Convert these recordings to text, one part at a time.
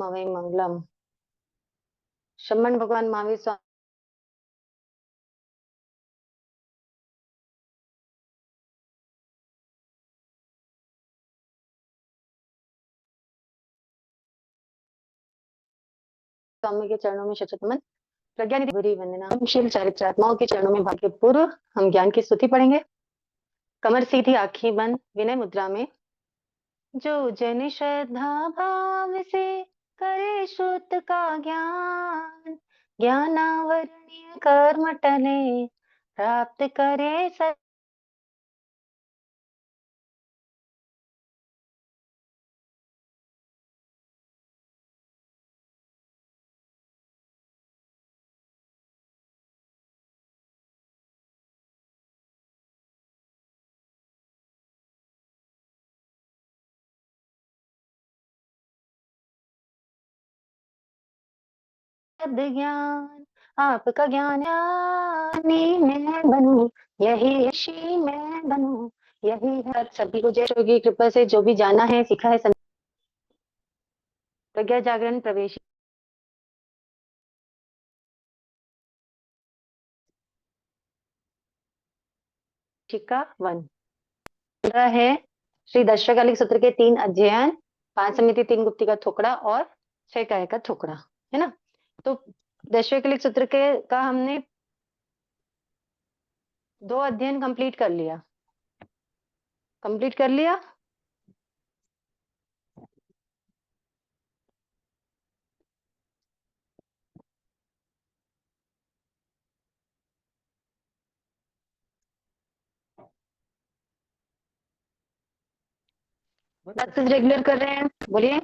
अवै मंगलम। श्रमण भगवान महावीर स्वामी के चरणों में शतमन प्रज्ञानिधि बुरी वंदनाशील चारित्रात्माओं के चरणों में भाग्य पूर्व हम ज्ञान की स्तुति पढ़ेंगे। कमर सीधी, आंखें बंद, विनय मुद्रा में। जो जन श्रद्धा भाव से करे श्रुत का ज्ञान, ज्ञानावरणीय कर्म टले प्राप्त करे ज्ञान। आपका ज्ञान मैं बनूं, यही ऋषि मैं बनूं, यही है सभी को जय की कृपा से जो भी जाना है, सीखा है, प्रज्ञा जागरण प्रवेश टीका 1 है। श्री दशकालिक सूत्र के 3 अध्ययन, 5 समिति, 3 गुप्ती का थोकड़ा और 6 काय का थोकड़ा, है ना। तो दशकालिक सूत्र के का हमने 2 अध्ययन कंप्लीट कर लिया। क्लासेस रेगुलर कर रहे हैं, बोलिए।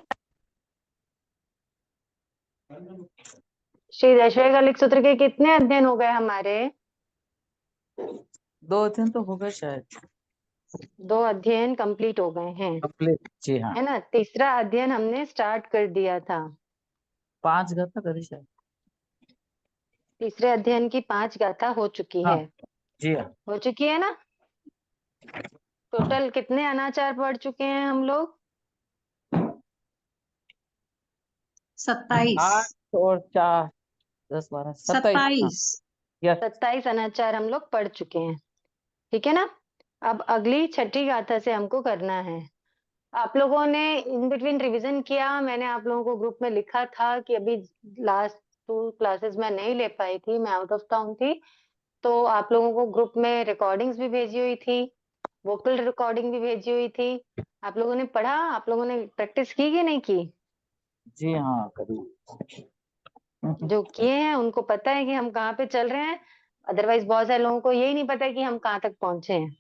श्री दशकालिक सूत्र के कितने अध्ययन हो गए हमारे? 2 अध्ययन तो हो गए शायद। 2 अध्ययन कंप्लीट हो गए हैं, कंप्लीट, जी हाँ। है ना। तीसरा अध्ययन हमने स्टार्ट कर दिया था। 5 गाथा करी शायद। तीसरे अध्ययन की 5 गाथा हो चुकी हाँ, है, जी हाँ। हो चुकी है ना। टोटल कितने अनाचार पढ़ चुके हैं हम लोग? 27 8 और 4 10 12 27। 27 अनाचार हम लोग पढ़ चुके हैं, ठीक है ना। अब अगली छठी गाथा से हमको करना है। आप लोगों ने इन बिटवीन रिवीजन किया, मैंने आप लोगों को ग्रुप में लिखा था कि अभी लास्ट 2 क्लासेस में नहीं ले पाई थी, मैं आउट ऑफ टाउन थी, तो आप लोगों को ग्रुप में रिकॉर्डिंग्स भी भेजी हुई थी, वोकल रिकॉर्डिंग भी भेजी हुई थी। आप लोगों ने पढ़ा, आप लोगों ने प्रैक्टिस की कि नहीं की? जी हाँ, करी। जो किए हैं उनको पता है कि हम कहाँ पे चल रहे हैं, अदरवाइज बहुत सारे लोगों को यही नहीं पता है कि हम कहाँ तक पहुंचे हैं।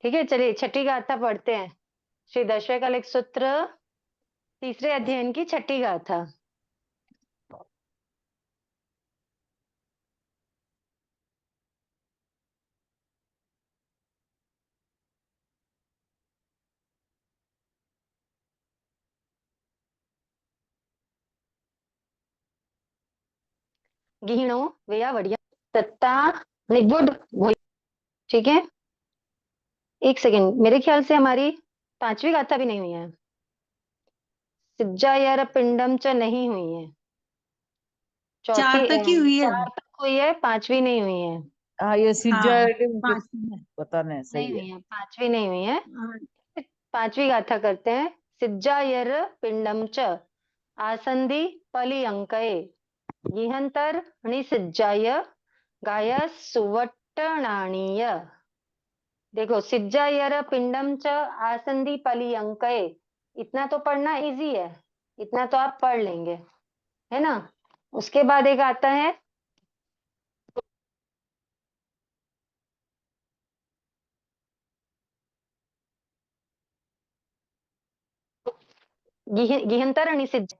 ठीक है, चलिए छठी गाथा पढ़ते हैं। श्री दशकालिक सूत्र तीसरे अध्ययन की छठी गाथा। गिहिणो वेया वड़िया तत्ता निगुड भोई। ठीक है, एक सेकेंड, मेरे ख्याल से हमारी 5वीं गाथा भी नहीं हुई है। सिज्जायर पिंडम च नहीं हुई है। 4 तक ही हुई है। 4 तक हुई है, 5वीं नहीं हुई है। हाँ, ये हाँ, मुझे 5 में। पता नहीं, नहीं सही है। हुई है, 5वीं नहीं हुई है। हाँ, 5वीं गाथा करते हैं। सिज्जायर पिंडम च आसंदी पली अंकये गिहंतर निसिज्जाय गाय सुवट्टनाणीय। देखो, सिज्जायर पिंडम च आसंदी पली अंकये, इतना तो पढ़ना इजी है, इतना तो आप पढ़ लेंगे, है ना। उसके बाद एक आता है गिहंतर निसिज्ज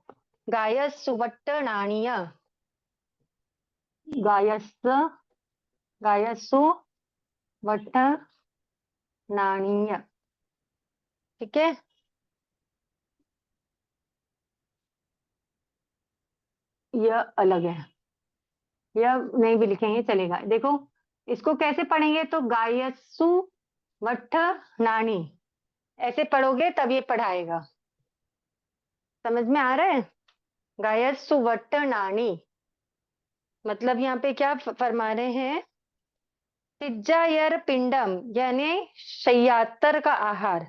गायस सुवट्टनाणीय। गायस गायसु वट्ट नाणीय। ठीक है, यह अलग है, यह नहीं भी लिखेंगे चलेगा। देखो, इसको कैसे पढ़ेंगे, तो गायसु वट्ट नाणी ऐसे पढ़ोगे तब ये पढ़ाएगा। समझ में आ रहा है? गायत्सु वट्टनानी, मतलब यहाँ पे क्या फरमा रहे हैं, सिज्जायर पिंडम यानी शय्यातर का आहार,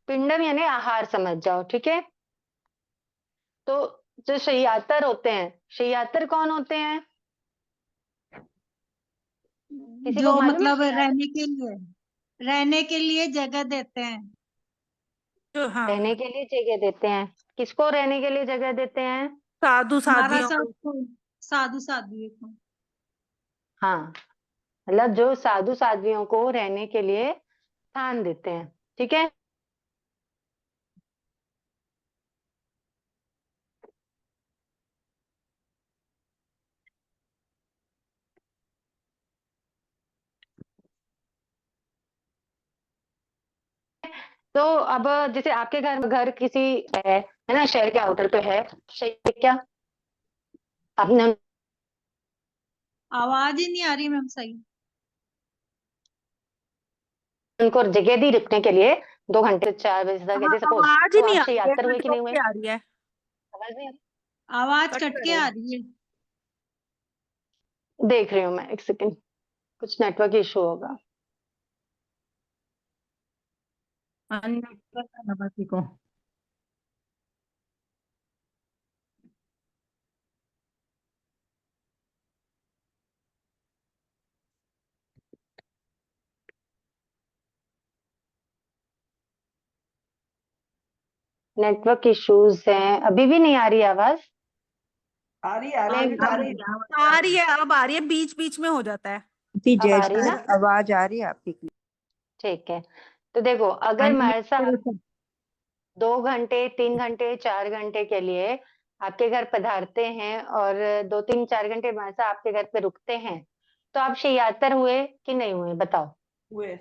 पिंडम यानी आहार समझ जाओ, ठीक है। तो जो शय्यातर होते हैं, शय्यातर कौन होते हैं, किसी को जो मालूम है मतलब शय्यातर? रहने के लिए जगह देते हैं। तो हाँ, रहने के लिए जगह देते हैं, किसको रहने के लिए जगह देते हैं? साधु हमारा साध्वियों को। सब साधु साध्वी को। हाँ, मतलब जो साधु साध्वियों को रहने के लिए स्थान देते हैं, ठीक है। तो अब जैसे आपके घर किसी है ना, शहर के आउटर पे है, शहर क्या आपने आवाज ही नहीं आ रही मैम सही। उनको जगह दी रुकने के लिए 2 घंटे 4 बजे तक, हाँ, ऐसे सपोज, आवाज ही तो नहीं आप आ रही है, शय्यातर हुए कट कि नहीं कट हुए? के आ रही है। आवाज नहीं आ रही? आवाज कट कट कर के रही आ है। रही है। देख रही हूँ मैं, एक सेकंड, कुछ नेटवर्क इशू होगा। अनम्यूट करना बाकी को। नेटवर्क इश्यूज हैं, अभी भी नहीं आ रही आवाज? आ रही आ आ रही रही आ आ रही रही आ रही है, अब आ रही है, बीच बीच में हो जाता है। अब आ रही ना? आवाज आ रही है आपकी। ठीक है, तो देखो अगर अनम्यूट महसा करो तो। 2 घंटे 3 घंटे 4 घंटे के लिए आपके घर पधारते हैं और 2 3 4 घंटे महसा आपके घर पे रुकते हैं, तो आप शय्यातर हुए कि नहीं हुए, बताओ। हुए।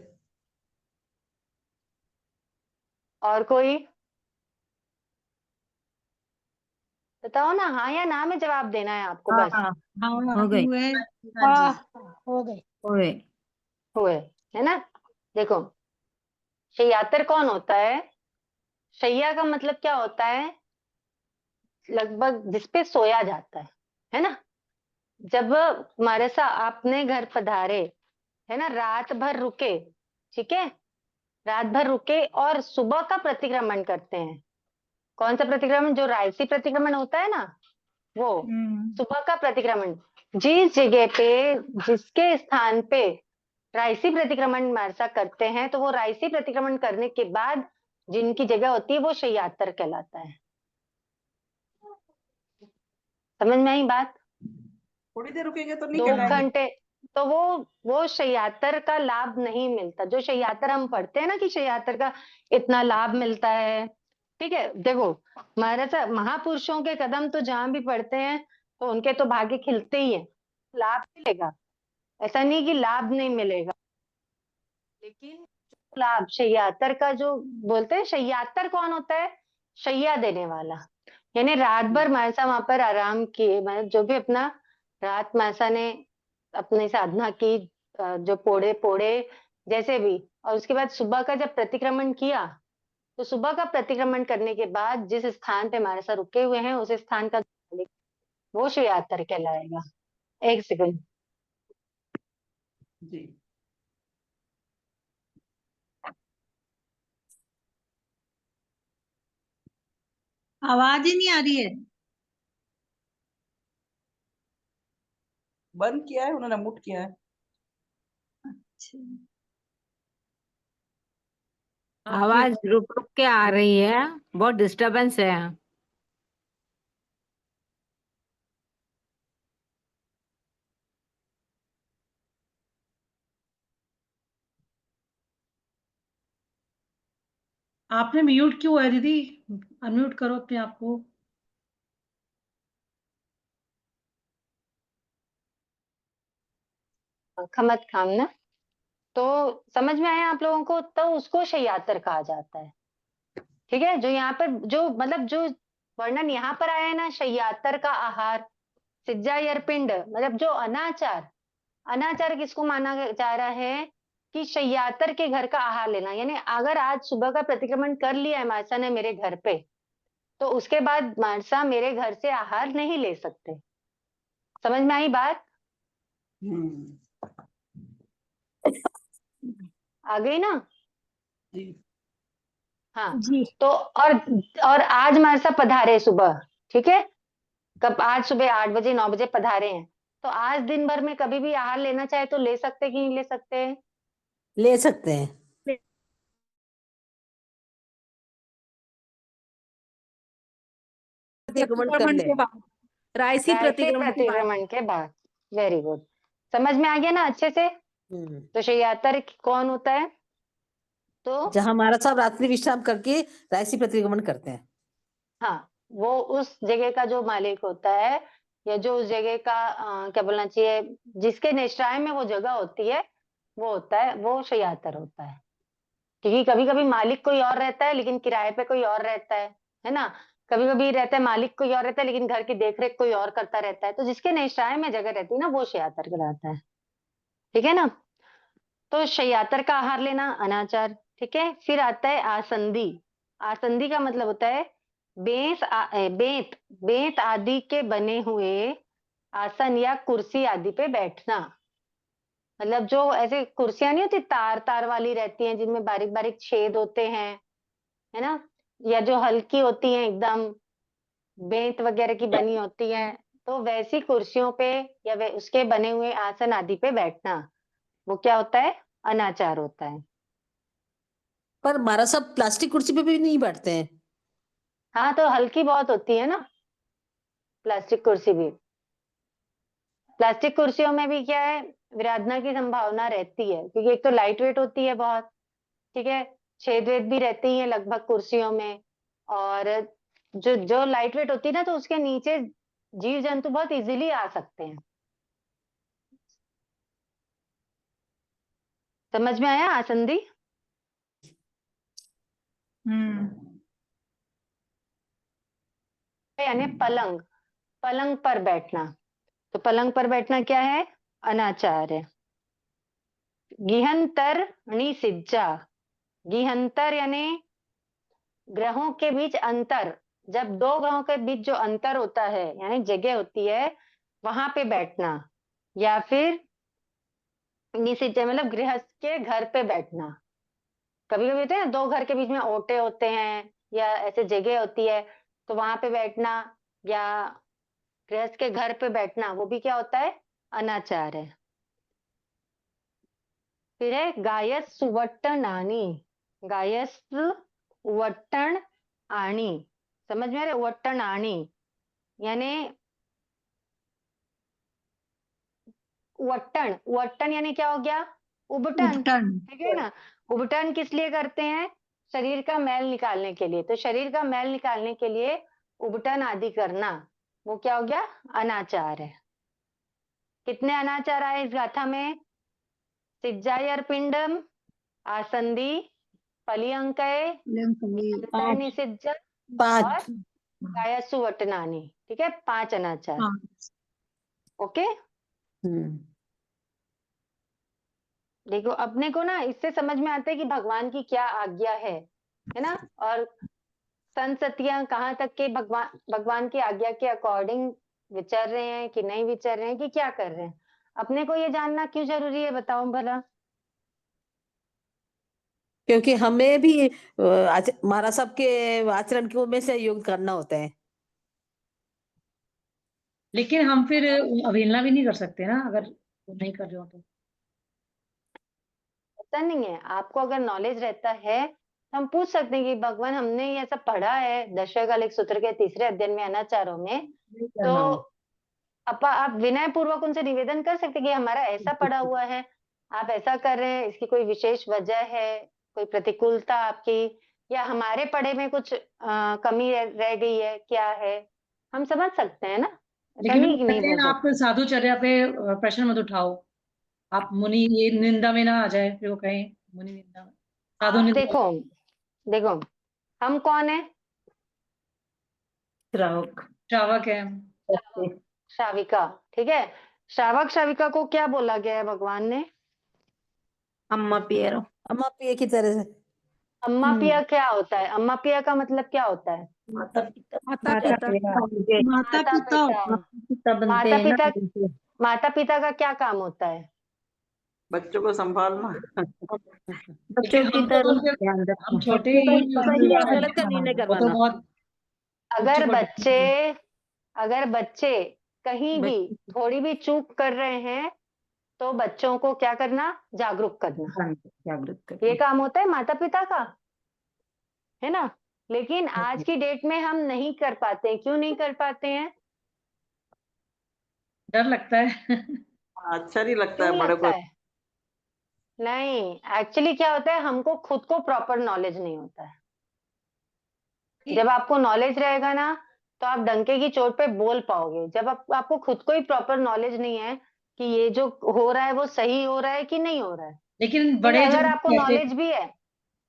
और कोई बताओ ना, हाँ या ना में जवाब देना है आपको बस। हाँ, हाँ हो गई। हुए। हाँ जी। हो गए, ओए, हुए, है ना। देखो, शय्यातर कौन होता है? शैया का मतलब क्या होता है, लगभग जिसपे सोया जाता है ना। जब हमारे सा आपने घर पधारे, है ना, रात भर रुके, ठीक है, रात भर रुके और सुबह का प्रतिक्रमण करते हैं। कौन सा प्रतिक्रमण, जो राजसी प्रतिक्रमण होता है ना, वो सुबह का प्रतिक्रमण। जिस जगह पे, जिसके स्थान पे राजसी प्रतिक्रमण मारसा करते हैं, तो वो राजसी प्रतिक्रमण करने के बाद जिनकी जगह होती है वो शय्यातर कहलाता है। समझ में आई बात? थोड़ी देर रुकेंगे तो नहीं दो कहलाएंगे। घंटे तो वो शय्यातर का लाभ नहीं मिलता। जो शय्यातर हम पढ़ते हैं ना कि शय्यातर का इतना लाभ मिलता है, ठीक है। देखो, महाराज महापुरुषों के कदम तो जहां भी पड़ते हैं तो उनके तो भाग्य खिलते ही है, लाभ मिलेगा, ऐसा नहीं कि लाभ नहीं मिलेगा। लेकिन लाभ शय्यातर का जो बोलते हैं, शय्यातर कौन होता है, शैया देने वाला, यानी रात भर महसा वहां पर आराम किए, मतलब जो भी अपना रात महसा ने अपनी साधना की, जो पोड़े पोड़े जैसे भी, और उसके बाद सुबह का जब प्रतिक्रमण किया, तो सुबह का प्रतिक्रमण करने के बाद जिस स्थान पे हमारे साथ रुके हुए हैं उस स्थान का मालिक, वो शय्यातर कहलाएगा। एक सेकंड, जी। आवाज ही नहीं आ रही है। बंद किया है उन्होंने, म्यूट किया है। अच्छा। आवाज रुक रुक के आ रही है, बहुत डिस्टरबेंस है। आपने म्यूट क्यों है दीदी? अनम्यूट करो अपने आप को। खमत खाम ना, तो समझ में आया आप लोगों को, तो उसको शय्यातर कहा जाता है, ठीक है। जो यहाँ पर जो मतलब जो वर्णन यहाँ पर आया है ना, शय्यातर का आहार, सिज्जा या पिंड, मतलब जो अनाचार, अनाचार किसको माना जा रहा है कि शय्यातर के घर का आहार लेना, यानी अगर आज सुबह का प्रतिक्रमण कर लिया है मासा ने मेरे घर पे, तो उसके बाद मानसा मेरे घर से आहार नहीं ले सकते। समझ में आई बात? आ गई ना? जी। हाँ। जी तो और आज मानसा पधारे सुबह, ठीक है? कब? आज सुबह 8 बजे 9 बजे पधारे हैं। तो आज दिन भर में कभी भी आहार लेना चाहे तो ले सकते कि नहीं ले सकते? ले सकते हैं। प्रतिक्रमण कर प्रतिक्रमण ले। के बाद, रायसी रायसी प्रतिक्रमण के बाद। प्रतिक्रमण के बाद। Very good. समझ में आ गया ना अच्छे से? तो शय्यातर कौन होता है? तो जहाँ महाराज साहब रात्रि विश्राम करके रायसी प्रतिक्रमण करते हैं। हाँ, वो उस जगह का जो मालिक होता है, या जो उस जगह का क्या बोलना चाहिए, जिसके निश्राय में वो जगह होती है, वो होता है, वो शय्यातर होता है। क्योंकि कभी कभी मालिक कोई और रहता है लेकिन किराए पे कोई और रहता है ना? कभी कभी रहता है मालिक कोई और रहता है लेकिन घर की देखरेख कोई और करता रहता है। तो जिसके निश्राय में जगह रहती है ना, वो शय्यातर कहलाता है। ठीक है ना? तो शय्यातर का आहार लेना अनाचार। ठीक है। फिर आता है आसंदी। आसंदी का मतलब होता है बेंत बेंत आदि के बने हुए आसन या कुर्सी आदि पे बैठना। मतलब जो ऐसे कुर्सियां नहीं होती, तार तार वाली रहती हैं, जिनमें बारीक बारीक छेद होते हैं, है ना? या जो हल्की होती हैं एकदम, बेंत वगैरह की बनी होती हैं, तो वैसी कुर्सियों पे या उसके बने हुए आसन आदि पे बैठना, वो क्या होता है? अनाचार होता है। पर महाराज साहब प्लास्टिक कुर्सी पे भी नहीं बैठते हैं। हाँ, तो हल्की बहुत होती है ना प्लास्टिक कुर्सी भी। प्लास्टिक कुर्सियों में भी क्या है, विराधना की संभावना रहती है, क्योंकि एक तो लाइट वेट होती है बहुत, ठीक है? छेद वेद भी रहती है लगभग कुर्सियों में। और जो जो लाइट वेट होती है ना, तो उसके नीचे जीव जंतु बहुत इजीली आ सकते हैं। समझ में आया आसंदी? यानी पलंग, पलंग पर बैठना। तो पलंग पर बैठना क्या है? अनाचार है। गिहंतर सिज्जा। गिहंतर यानी ग्रहों के बीच अंतर। जब दो ग्रहों के बीच जो अंतर होता है, यानी जगह होती है, वहां पे बैठना। या फिर निषिद्ध मतलब गृहस्थ के घर पे बैठना। कभी कभी होते हैं ना, दो घर के बीच में ओटे होते हैं या ऐसे जगह होती है, तो वहां पे बैठना, या गृहस्थ के घर पे बैठना, वो भी क्या होता है? अनाचार है। फिर है गायस सुवट्टन आनी। गायस वट्टन आनी। समझ में आ रहा है? वट्टन आनी यानी वट्टन। वट्टन यानी क्या हो गया? उबटन। उपटन। ठीक है ना? उबटन किस लिए करते हैं? शरीर का मैल निकालने के लिए। तो शरीर का मैल निकालने के लिए उबटन आदि करना, वो क्या हो गया? अनाचार है। कितने अनाचार आए इस गाथा में? सिज्जायर पिंडम, आसंदी, पलियंकय, पांच निषिज्ज और पांच। कायासु वटनानी। ठीक है, 5 अनाचार। पांच। ओके। देखो, अपने को ना इससे समझ में आता है कि भगवान की क्या आज्ञा है ना? और संसतियां कहाँ तक के भगवान भगवान की आज्ञा के अकॉर्डिंग विचर रहे हैं कि नहीं विचर रहे हैं, कि क्या कर रहे हैं। अपने को ये जानना क्यों जरूरी है, बताओ भला? क्योंकि हमें भी महाराज साहब के आचरण को में से योग करना होता है। लेकिन हम फिर अवहेलना भी नहीं कर सकते ना, अगर वो नहीं कर रहे हो तो। ऐसा नहीं है, आपको अगर नॉलेज रहता है तो हम पूछ सकते हैं कि भगवान, हमने ये सब पढ़ा है दशकालिक सूत्र के 3रे अध्ययन में अनाचारों में, नहीं तो करना है। आप विनय पूर्वक उनसे निवेदन कर सकते हैं कि हमारा ऐसा पड़ा हुआ है, आप ऐसा कर रहे हैं, इसकी कोई विशेष वजह है, कोई प्रतिकूलता आपकी, या हमारे पढ़े में कुछ कमी रह गई है, क्या है? हम समझ सकते हैं ना, ऐसा लेकिन नहीं वो कि नहीं कहते हैं बोल ना, आप सकते। साधुचर्या पे प्रश्न मत उठाओ। आप मुनि, ये निंदा में ना आ जाए फिर वो कहें मुनि निंदा में, साधु आप निंदा। देखो, देखो, हम कौन है? श्रावक, श्रावक है हम। श्राविका। ठीक है। श्रावक श्राविका को क्या बोला गया है भगवान ने? अम्मा पियरो। अम्मा पिए की तरह से। अम्मा पिया क्या होता है? अम्मा पिया का मतलब क्या होता है? माता माता पिता पिता माता माता पिता पिता पिता बनते माता हैं ना पिता उनसे। माता पिता का क्या काम होता है? बच्चों को संभालना। बच्चों की हम तो तरफ उनके ध्यान हम रखना। छोटे बच्चों ही का सही या गलत का निर्णय वो तो करवाना। बहुत अगर बच्चों को बच्चे अगर बच्चे कहीं भी बच- थोड़ी भी चूक कर रहे हैं तो बच्चों को क्या करना? जागरूक करना। जागरूक ये करना। काम होता है माता पिता का, है ना? लेकिन आज की डेट में हम नहीं कर पाते हैं। क्यों नहीं कर पाते हैं? डर लगता है। अच्छा नहीं लगता क्यों है बड़े लगता को। है? नहीं, एक्चुअली क्या होता है, हमको खुद को प्रॉपर नॉलेज नहीं होता है। जब आपको नॉलेज रहेगा ना तो आप डंके की चोट पे बोल पाओगे। जब आपको खुद को ही प्रॉपर नॉलेज नहीं है कि ये जो हो रहा है वो सही हो रहा है कि नहीं हो रहा है। लेकिन ठीक बड़े है, जो अगर आपको कहते नॉलेज भी है,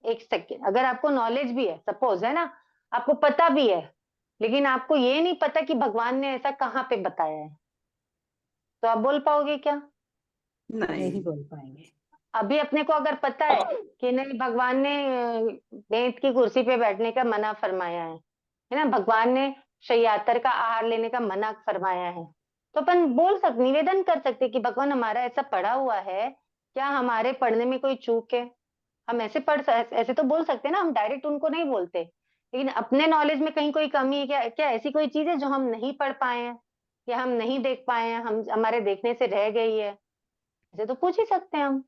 एक सेकेंड, अगर आपको नॉलेज भी है, सपोज है ना, आपको पता भी है, लेकिन आपको ये नहीं पता कि भगवान ने ऐसा कहाँ पे बताया है, तो आप बोल पाओगे क्या? नहीं नहीं बोल पाएंगे। अभी अपने को अगर पता है कि नहीं, भगवान ने बेंत की कुर्सी पे बैठने का मना फरमाया है ना, भगवान ने शय्यातर का आहार लेने का मना फरमाया है, तो अपन बोल सकते, निवेदन कर सकते कि भगवान हमारा ऐसा पढ़ा हुआ है, क्या हमारे पढ़ने में कोई चूक है? हम ऐसे तो बोल सकते हैं ना, हम डायरेक्ट उनको नहीं बोलते, लेकिन अपने नॉलेज में कहीं कोई कमी है क्या? क्या ऐसी कोई चीज है जो हम नहीं पढ़ पाए हैं या हम नहीं देख पाए हैं, हम हमारे देखने से रह गई है? ऐसे तो पूछ ही सकते हैं हम।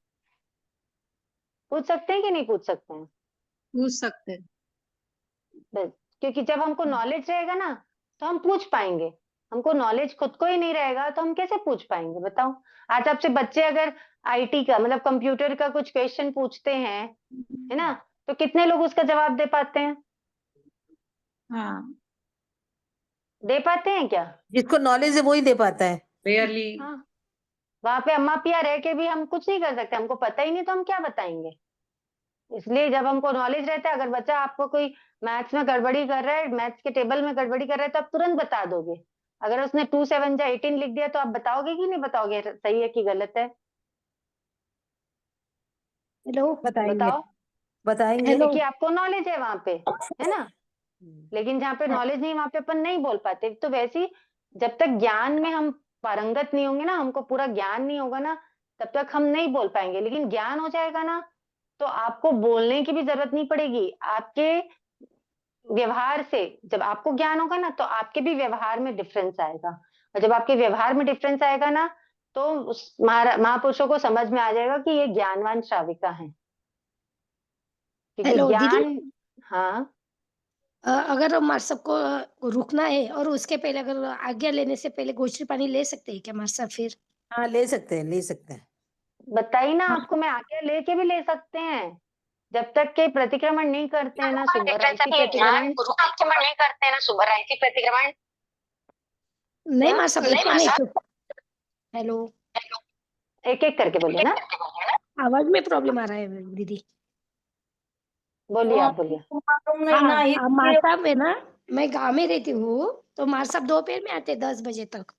पूछ सकते हैं कि नहीं पूछ सकते हैं? पूछ सकते हैं। बस, क्योंकि जब हमको नॉलेज रहेगा ना तो हम पूछ पाएंगे। हमको नॉलेज खुद को ही नहीं रहेगा तो हम कैसे पूछ पाएंगे, बताओ? आज आपसे बच्चे अगर आईटी का मतलब कंप्यूटर का कुछ क्वेश्चन पूछते हैं, है ना, तो कितने लोग उसका जवाब दे पाते हैं? हाँ, दे पाते हैं क्या? जिसको नॉलेज है वो ही दे पाता है। रेयरली हाँ, वहां पे अम्मा पिया रह के भी हम कुछ नहीं कर सकते, हमको पता ही नहीं तो हम क्या बताएंगे? इसलिए जब हमको नॉलेज रहता है, अगर बच्चा आपको कोई मैथ्स में गड़बड़ी कर रहा है, मैथ्स के टेबल में गड़बड़ी कर रहा है, तो आप तुरंत बता दोगे। अगर उसने 2 7 जा 18 लिख दिया तो आप बताओगे कि नहीं बताओगे, सही है कि गलत है? हेलो बताएंगे। बताओ। बताएंगे। क्योंकि आपको नॉलेज है वहां पे, है ना? लेकिन जहाँ पे नॉलेज नहीं वहां पे अपन नहीं बोल पाते। तो वैसे ही जब तक ज्ञान में हम पारंगत नहीं होंगे ना, हमको पूरा ज्ञान नहीं होगा ना, तब तक हम नहीं बोल पाएंगे। लेकिन ज्ञान हो जाएगा ना तो आपको बोलने की भी जरूरत नहीं पड़ेगी। आपके व्यवहार से, जब आपको ज्ञान होगा ना तो आपके भी व्यवहार में डिफरेंस आएगा, और जब आपके व्यवहार में डिफरेंस आएगा ना तो उस महापुरुषों को समझ में आ जाएगा कि ये ज्ञानवान श्राविका हैं, क्योंकि हेलो दीदी। ज्ञान। हाँ, अगर हमारे सबको रुकना है और उसके पहले अगर आज्ञा लेने से पहले गोश्री पानी ले सकते हैं क्या हमारे साहब फिर? हाँ ले सकते हैं, ले सकते हैं। बताई ना आपको, मैं आज्ञा लेके भी ले सकते हैं। जब तक के प्रतिक्रमण नहीं करते हैं ना, सुबह प्रतिक्रमण नहीं करते हैं ना सुबह प्रतिक्रमण। नहीं क्या? हमारे साहब रुकते नहीं। हेलो, एक एक करके बोलिए ना, आवाज में प्रॉब्लम आ रहा है दीदी। बोलिए, आप बोलिए। हाँ, हमारे साहब है ना, मैं गांव में रहती हूँ, तो हमारे साहब दोपहर में आते 10 बजे तक।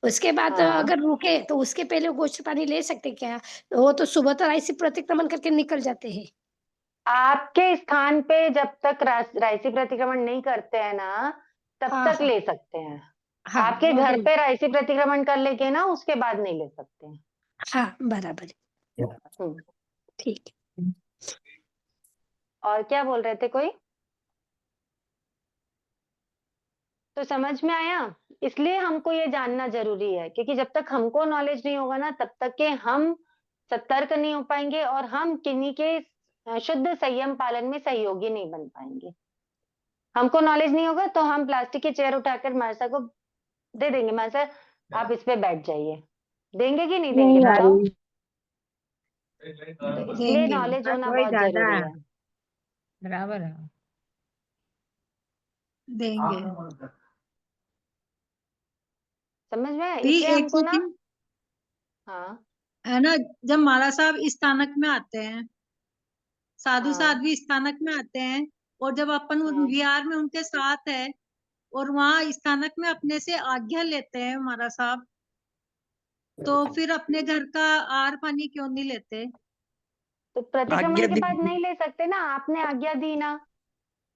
उसके बाद हाँ, अगर रुके तो उसके पहले गोश्री पानी ले सकते क्या? वो तो सुबह तो ऐसी प्रतिक्रमण करके निकल जाते हैं। आपके स्थान पे जब तक रायसी प्रतिक्रमण नहीं करते हैं ना, तब हाँ तक हाँ ले सकते हैं। हाँ, आपके वो घर बोल। पे रायसी प्रतिक्रमण कर लेके ना, उसके बाद नहीं ले सकते हैं। हाँ बराबर, हम्म। ठीक। और क्या बोल रहे थे कोई? तो समझ में आया? इसलिए हमको ये जानना जरूरी है, क्योंकि जब तक हमको नॉलेज नहीं होगा ना, तब तक के हम सतर्क नहीं हो पाएंगे और हम किन्हीं के शुद्ध संयम पालन में सहयोगी नहीं बन पाएंगे। हमको नॉलेज नहीं होगा तो हम प्लास्टिक की चेयर उठाकर मानसा को दे देंगे, मानसा आप इस पे बैठ जाइए, देंगे कि नहीं देंगे, नहीं आ बताओ? रही। तो इसलिए देंगे। नॉलेज होना वही बहुत ज्यादा जरूरी है। है। बराबर है। देंगे। समझ में आया? दी इसलिए एक हमको ना, सेकंड, हाँ है ना, जब माला साहब इस स्थानक में आते हैं, साधु हाँ साध्वी इस स्थानक में आते हैं, और जब अपन हाँ, विहार में उनके साथ है और वहाँ इस स्थानक में अपने से आज्ञा लेते हैं माला साहब, तो फिर अपने घर का आहार पानी क्यों नहीं लेते? तो प्रतिक्रमण के बाद नहीं ले सकते ना, आपने आज्ञा दी ना।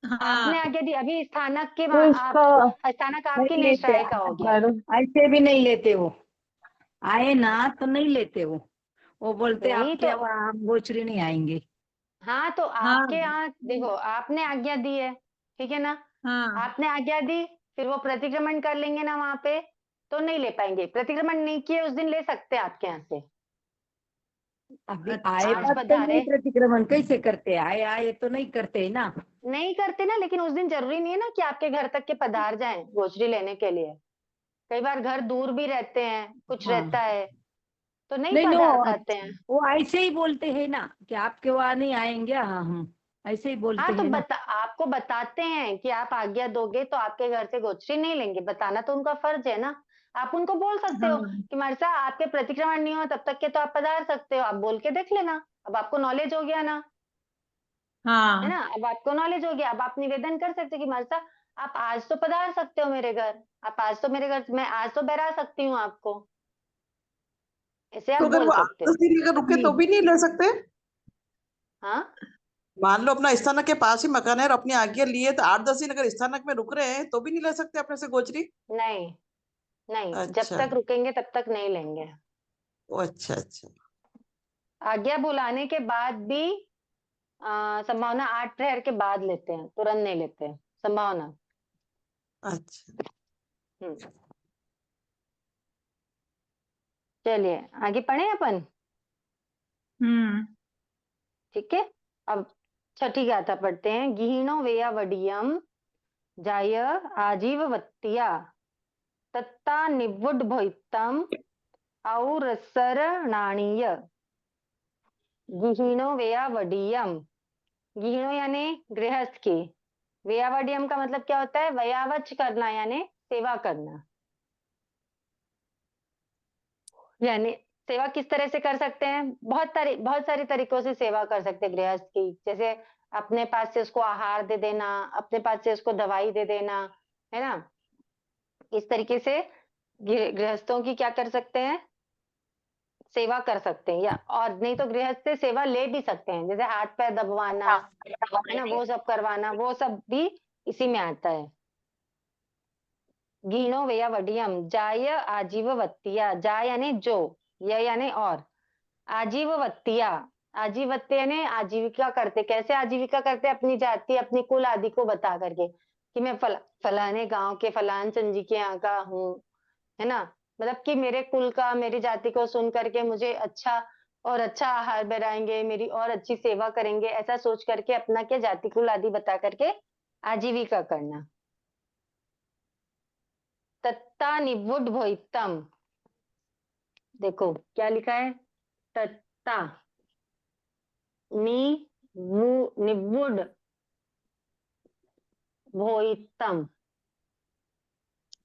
आपने हाँ आज्ञा दी, अभी स्थानक के तो इसको स्थानक आपकी नहीं लेते निश्चय का हो गया। ऐसे भी नहीं लेते वो, आए ना तो नहीं लेते वो बोलते नहीं आपके तो यहाँ हम गोचरी नहीं आएंगे। हाँ, तो हाँ आपके यहाँ देखो, आपने आज्ञा दी है, ठीक है ना, हाँ आपने आज्ञा दी, फिर वो प्रतिक्रमण कर लेंगे ना वहां पे, तो नहीं ले पाएंगे। प्रतिक्रमण नहीं किए उस दिन ले सकते हैं आपके यहाँ से। अभी अच्छा। आए आज बात तो पधारे नहीं, प्रतिक्रमण कैसे करते, आए आए तो नहीं करते ना। नहीं करते ना, लेकिन उस दिन जरूरी नहीं है ना कि आपके घर तक के पधार जाएं गोचरी लेने के लिए। कई बार घर दूर भी रहते हैं, कुछ हाँ रहता है, तो नहीं नहीं पधार पाते हैं। वो ऐसे ही बोलते हैं ना कि आपके वहाँ नहीं आएंगे, हाँ हम ऐसे ही बोलते हाँ, तो हैं ना। आपको बताते हैं कि आप आज्ञा दोगे तो आपके घर से गोचरी नहीं लेंगे, बताना तो उनका फर्ज है ना। आप उनको बोल सकते हो हाँ कि मरसा आपके प्रतिक्रमण नहीं हो तब तक के तो आप पधार सकते हो, आप बोल के देख लेना। अब आपको नॉलेज हो गया ना, है ना, हाँ अब आपको नॉलेज हो गया, अब आप निवेदन कर सकते हो कि मरसा आप आज तो पधार सकते हो मेरे घर, आप आज तो मेरे घर, मैं आज तो बहरा सकती हूँ आपको, ऐसे आप तो अगर बोल वो सकते 8-10 हो। दिन अगर रुके तो भी नहीं ले सकते? हाँ, मान लो अपना स्थानक के पास ही मकान है और अपनी आज्ञा लिए, तो 8-10 दिन अगर स्थानक में रुक रहे हैं तो भी नहीं ले सकते अपने से गोचरी? नहीं नहीं, जब अच्छा, तक रुकेंगे तब तक नहीं लेंगे। ओ अच्छा अच्छा। आज्ञा बुलाने के बाद भी संभावना 8 प्रहर के बाद लेते हैं, तुरंत नहीं लेते हैं, संभावना। अच्छा हम्म, चलिए आगे पढ़े अपन, ठीक है। अब छठी गाथा पढ़ते हैं। गीहिणो वेया वडियम जाय आजीववत्तिया तत्ता निवुड भोइतम और सरणाणीय। गीहिणो वेया वडियम, गृहिणो यानी गृहस्थ की, व्ययावडियम का मतलब क्या होता है, वयावच करना यानी सेवा करना। यानी सेवा किस तरह से कर सकते हैं, बहुत सारे तरीकों से सेवा कर सकते हैं गृहस्थ की। जैसे अपने पास से उसको आहार दे देना, अपने पास से उसको दवाई दे देना, है ना। इस तरीके से गृहस्थों की क्या कर सकते हैं, सेवा कर सकते हैं। या और नहीं तो गृहस्थ से सेवा ले भी सकते हैं, जैसे हाथ पैर दबवाना, है ना, वो सब करवाना, वो सब भी इसी में आता है। गीणो वेया वडियम जाय आजीववत्तिया, जाय यानी जो, यह यानी और, आजीववत्तिया, आजीवत्य यानी आजीविका करते। कैसे आजीविका करते, अपनी जाति अपनी कुल आदि को बता करके कि मैं फलाने गांव के फलान चंद जी के यहाँ का हूँ, है ना, मतलब कि मेरे कुल का मेरी जाति को सुन करके मुझे अच्छा और अच्छा आहार बनाएंगे, मेरी और अच्छी सेवा करेंगे, ऐसा सोच करके अपना क्या जाति कुल आदि बता करके आजीविका करना। तत्ता निवुड भोइतम, देखो क्या लिखा है, तत्ता निवुड भोइतम,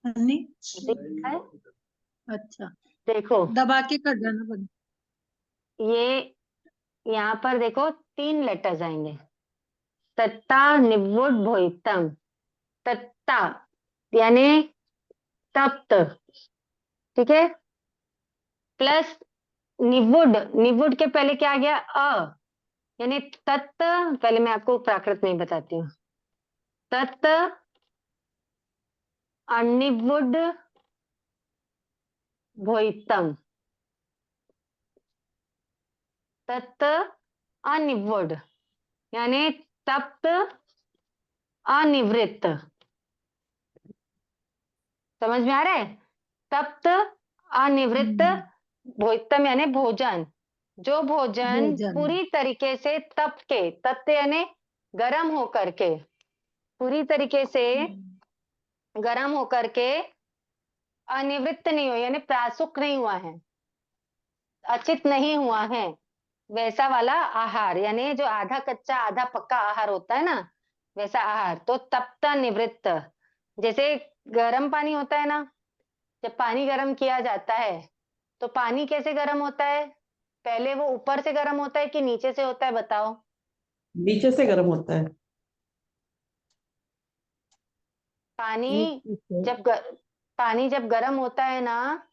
अन्नी ऐसे लिखा है। अच्छा देखो दबा के कर देना बंद। ये यहाँ पर देखो 3 लेटर्स आएंगे, तत्ता निवुड भोइतम। तत्ता यानी तप्त, ठीक है, प्लस निवुड, निवुड के पहले क्या आ गया, यानी तत्त, पहले मैं आपको प्राकृत में ही बताती हूँ। तत्त अनिवुड भोइतम, तत्त अनिवुड यानी तप्त अनिवृत्त, समझ में आ रहा है, तप्त अनिवृत्त भोइतम यानी भोजन, जो भोजन भोजन पूरी तरीके से तप के, तप्त यानी गर्म होकर के, पूरी तरीके से गर्म होकर के अनिवृत्त नहीं हो, यानी प्रासुक नहीं हुआ है, अचित नहीं हुआ है, वैसा वाला आहार, यानी जो आधा कच्चा आधा पक्का आहार होता है ना, वैसा आहार। तो तप्त निवृत्त, जैसे गर्म पानी होता है ना, जब पानी गर्म किया जाता है तो पानी कैसे गर्म होता है, पहले वो ऊपर से गर्म होता है कि नीचे से होता है, बताओ। नीचे से गर्म होता है। पानी पानी जब गर्म होता है ना,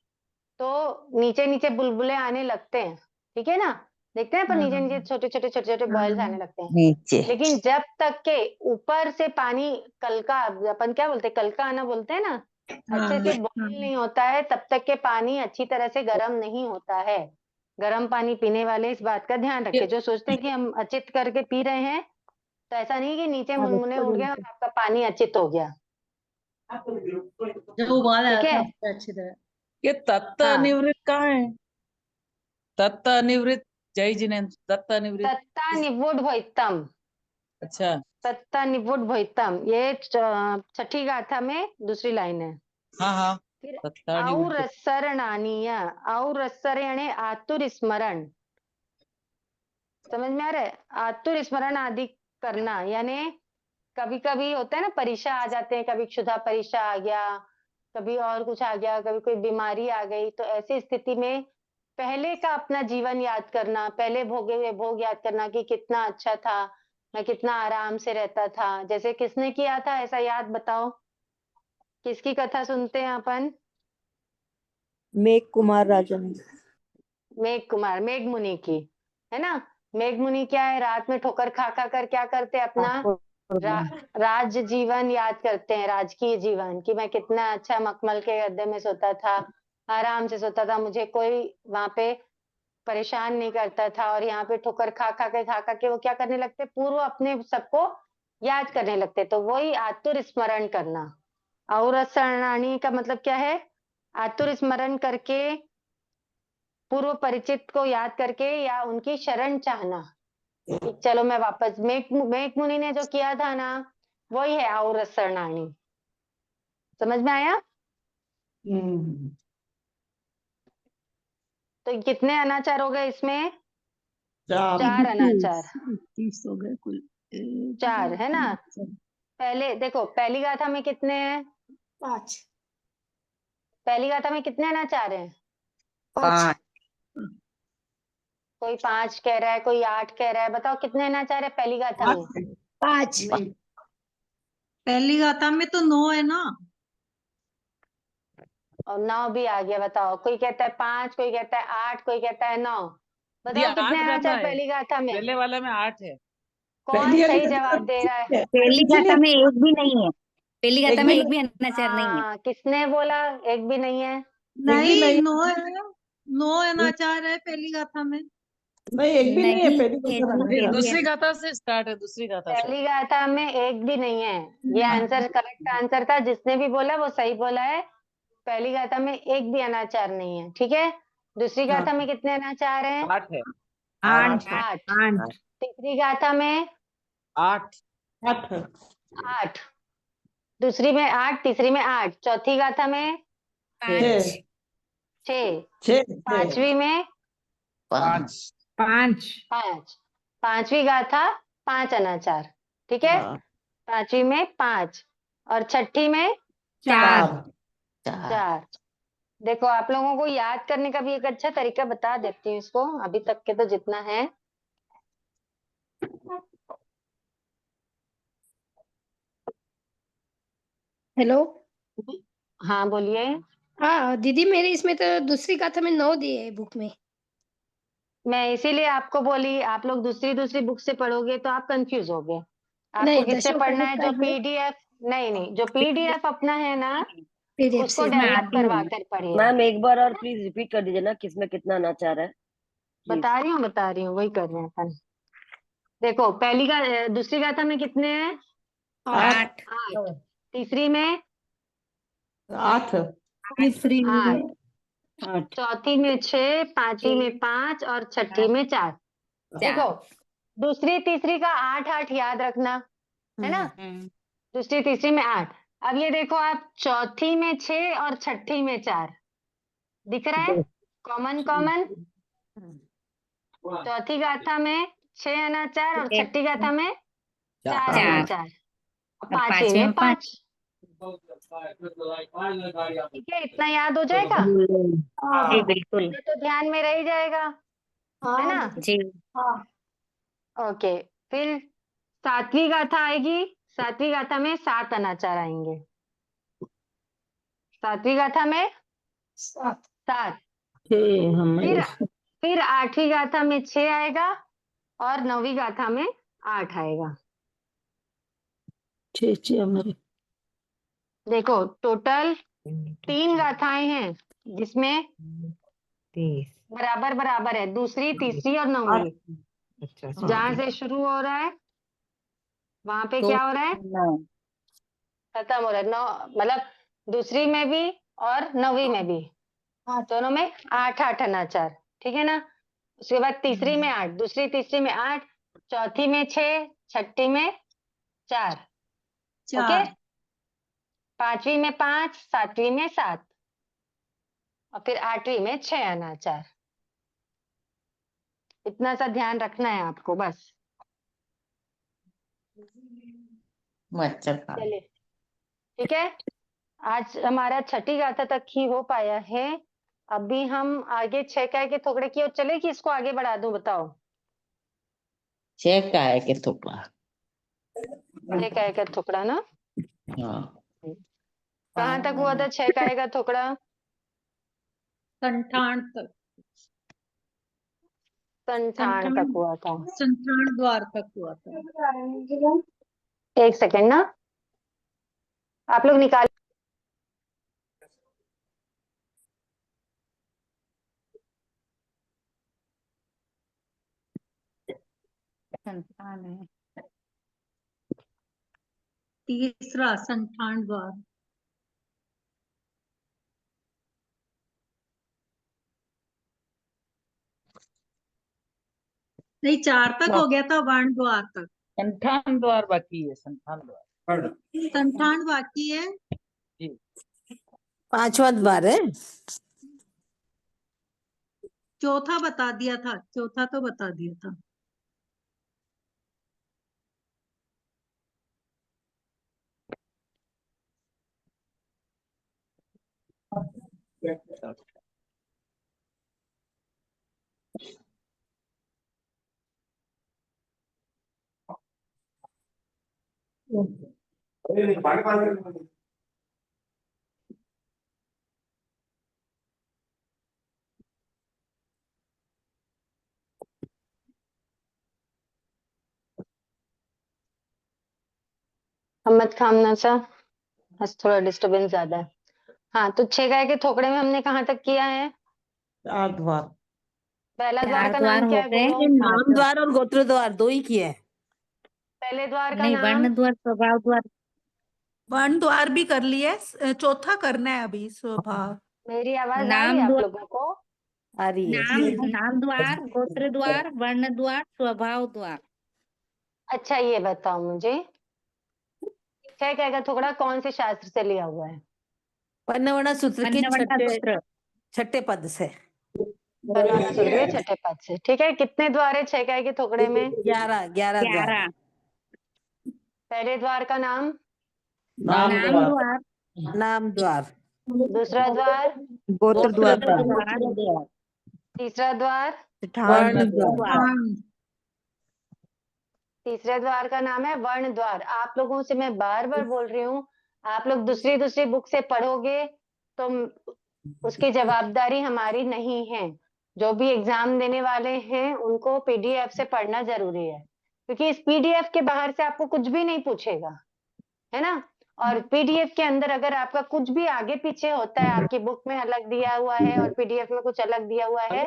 तो नीचे नीचे बुलबुले आने लगते हैं, ठीक है ना, देखते हैं पर नीचे नीचे छोटे छोटे बॉयल्स आने लगते हैं। नीचे लेकिन जब तक के ऊपर से पानी कलका, अपन क्या बोलते हैं, कलका आना बोलते हैं ना, अच्छे से बॉईल नहीं होता है, तब तक के पानी अच्छी तरह से गर्म नहीं होता है। गर्म पानी पीने वाले इस बात का ध्यान रखें। जो सोचते हैं कि हम अचित करके पी रहे हैं, तो ऐसा नहीं कि नीचे मुनमुने उठ गए और आपका पानी अचित हो गया। जब उबाल आया ठीक था है। उससे अच्छी तरह। ये तत्त हाँ। निवृत्त कहाँ है? तत्त निवृत्त, जय जिनेन्द्र, तत्त निवृत्त। तत्ता निवुड भोइतम, अच्छा, तत्ता निवुड भोइतम, ये छठी गाथा में दूसरी लाइन है। हाँ, फिर तत्ता और निवृत्त। रसरणानीय, और रसर यानी आतुर स्मरण, समझ में आ रहा है? आतुर स्मरण आदि करना, यानी कभी कभी होता है ना, परीक्षा आ जाते हैं, कभी क्षुधा परीक्षा आ गया, कभी और कुछ आ गया, कभी कोई बीमारी आ गई, तो ऐसी स्थिति में पहले का अपना जीवन याद करना, पहले भोगे हुए भोग याद करना कि कितना अच्छा था, मैं कितना आराम से रहता था। जैसे किसने किया था ऐसा याद बताओ, किसकी कथा सुनते हैं अपन? मेघ कुमार राजन। मेघ कुमार, मेघ मुनि की, है ना। मेघ मुनि क्या है, रात में ठोकर खा खा कर क्या करते हैं, अपना राज जीवन याद करते हैं, राजकीय जीवन, कि मैं कितना अच्छा मखमल के गद्दे में सोता था, आराम से सोता था, मुझे कोई वहां पे परेशान नहीं करता था। और यहाँ पे ठोकर खा खा के वो क्या करने लगते, पूर्व अपने सबको याद करने लगते। तो वही आतुर स्मरण करना। और शरणानी का मतलब क्या है, आतुर स्मरण करके, पूर्व परिचित को याद करके या उनकी शरण चाहना कि चलो मैं वापस, मेघ मुनि ने जो किया था ना, वही है और शरणानी। समझ में आया? तो कितने अनाचार हो गए इसमें? 4 अनाचार, 30 हो गए कुल। 4 है ना। पहले देखो, पहली गाथा में कितने हैं? 5। पहली गाथा में कितने अनाचार हैं? 5 कोई 5 कह रहा है, कोई 8 कह रहा है, बताओ कितने अनाचार है पहली गाथा में? 5। पहली गाथा में तो 9 है ना। और 9 भी आ गया, बताओ। कोई कहता है 5, कोई कहता है 8, कोई कहता है 9। बताओ कितने अनाचार पहली गाथा में? पहले वाला में 8 है। कौन सही जवाब दे रहा है? पहली गाथा में एक भी नहीं है। पहली गाथा में एक भी अनाचार नहीं है। हाँ, किसने बोला एक भी नहीं है? नहीं, 9 है, 9 अनाचार है पहली गाथा में। नहीं, एक भी नहीं है नहीं, पहली एक गाथा भी में। नहीं दूसरी है। गाथा से स्टार्ट है, दूसरी गाथा से। पहली गाथा में एक भी नहीं है। ये आंसर करेक्ट आंसर था, जिसने भी बोला वो सही बोला है। पहली गाथा में एक भी अनाचार नहीं है, ठीक है। दूसरी गाथा में कितने अनाचार हैं? 8 है। 8 8। 8 तीसरी गाथा में 8 8 8, दूसरी में 8, तीसरी में 8, चौथी गाथा में 6 6, 6 पांचवी में 5। 5 5, पांचवी गाथा 5 अनाचार, ठीक है। पांचवी में 5 और छठी में 4 4। देखो, आप लोगों को याद करने का भी एक अच्छा तरीका बता देती हूँ इसको, अभी तक के तो जितना है। हेलो। हाँ बोलिए। हाँ दीदी, मेरे इसमें तो दूसरी गाथा में 9 दिए है बुक में। मैं इसीलिए आपको बोली, आप लोग दूसरी दूसरी बुक से पढ़ोगे तो आप कंफ्यूज होगे। आपको नहीं, किससे दशम पढ़ना है? जो पंडित का है। पीडीएफ, नहीं, जो पीडीएफ अपना है ना, PDF उसको से। डेवलप करवा कर पढ़िए। मैम एक बार और प्लीज रिपीट कर दीजिए ना, किसमें कितना अनाचार है। बता रही हूँ, वही कर रहे हैं अपन। देखो, दूसरी गाथा में कितने हैं? 8। 8। तीसरी में 8 तीसरी 8, चौथी में 6, पांचवी में 5 और छठी में 4। देखो, दूसरी तीसरी का 8 8 याद रखना, है ना। दूसरी तीसरी में 8। अब ये देखो आप, चौथी में 6 और छठी में 4 दिख रहा है, कॉमन कॉमन। चौथी गाथा में 6 अनाचार और छठी गाथा में 4 अनाचार, पांचवी में 5। ठीक है, इतना याद हो जाएगा, जी बिल्कुल। ये तो ध्यान में रह ही जाएगा, है ना। जी ओके, फिर सातवीं गाथा आएगी। सातवीं गाथा में 7 अनाचार आएंगे। सातवीं गाथा में 7। फिर फिर 8वीं गाथा में 6 आएगा और 9वीं गाथा में 8 आएगा। 6 हमारे देखो टोटल 3 गाथाएं हैं जिसमें 30। बराबर बराबर है, दूसरी, तीसरी और 9वीं। अच्छा जहां से शुरू हो रहा है वहां पे तो क्या हो रहा है, नौ। खत्म हो रहा है। 9 मतलब दूसरी में भी और 9वीं में भी, दोनों में 8-8 अनाचार, ठीक है ना। उसके बाद तीसरी में 8, दूसरी तीसरी में 8, चौथी में 6, छठी में 4, ओके। 4 5वीं में 5, 7वीं में 7 और फिर 8वीं में 6 अनाचार। इतना सा ध्यान रखना है आपको बस। चलिए ठीक है, आज हमारा छठी गाथा तक ही हो पाया है। अभी हम आगे 6 काय के थोकड़े की ओर चले कि इसको आगे बढ़ा दूं, बताओ। 6 काय के थोकड़ा। 6 काय का थोकड़ा ना, हाँ। कहाँ तक हुआ था 6 काय का थोकड़ा? संठान तक, संठान तक हुआ था। संठान द्वार तक हुआ था। एक सेकंड ना, आप लोग निकाल। संतान है। तीसरा संठान द्वार। नहीं, 4 तक हो गया था, वर्ण द्वार तक। संतान द्वार बाकी है, संतान द्वार। संठान बाकी है। 5वां द्वार है। चौथा बता दिया था, चौथा तो बता दिया था। मत खामना सा, आज थोड़ा डिस्टरबेंस ज्यादा है। हाँ, तो 6 काय के थोकड़े में हमने कहाँ तक किया है? 4 द्वार। पहला द्वार 4 का द्वार नाम क्या है होते हैं। बोलो? नाम द्वार और गोत्र द्वार 2 ही किए हैं। पहले द्वार का नहीं, नाम? वर्ण द्वार, स्वभाव द्वार। वर्ण द्वार भी कर लिए, चौथा करना है अभी, स्वभाव। मेरी आवाज आ रही है नाम आप द्वार, लोगों को? आ रही है। नाम द्वार, गोत्र द्वार, वर्ण द्वार, स्वभाव द्वार। अच्छा ये बताओ मुझे, 6 काय का थोकड़ा कौन से शास्त्र से लिया हुआ है? पन्नवना सूत्र के अन्नवर्ण सूत्र। छठे पद से। पन्ना सूत्र के छठे पद से, ठीक है। कितने द्वार है 6 काय के थोकड़े में? 11 द्वार। 11। पहले द्वार का नाम? नाम द्वार, नाम द्वार। दूसरा द्वार? गोत्र द्वार। द्वार, तीसरा द्वार? वर्ण द्वार। तीसरे द्वार का नाम है वर्ण द्वार। आप लोगों से मैं बार बार बोल रही हूँ, आप लोग दूसरी दूसरी बुक से पढ़ोगे तो उसकी जवाबदारी हमारी नहीं है। जो भी एग्जाम देने वाले हैं उनको पीडीएफ से पढ़ना जरूरी है, क्योंकि इस पीडीएफ के बाहर से आपको कुछ भी नहीं पूछेगा, है ना। और पीडीएफ के अंदर अगर आपका कुछ भी आगे पीछे होता है, आपकी बुक में अलग दिया हुआ है और पीडीएफ में कुछ अलग दिया हुआ है,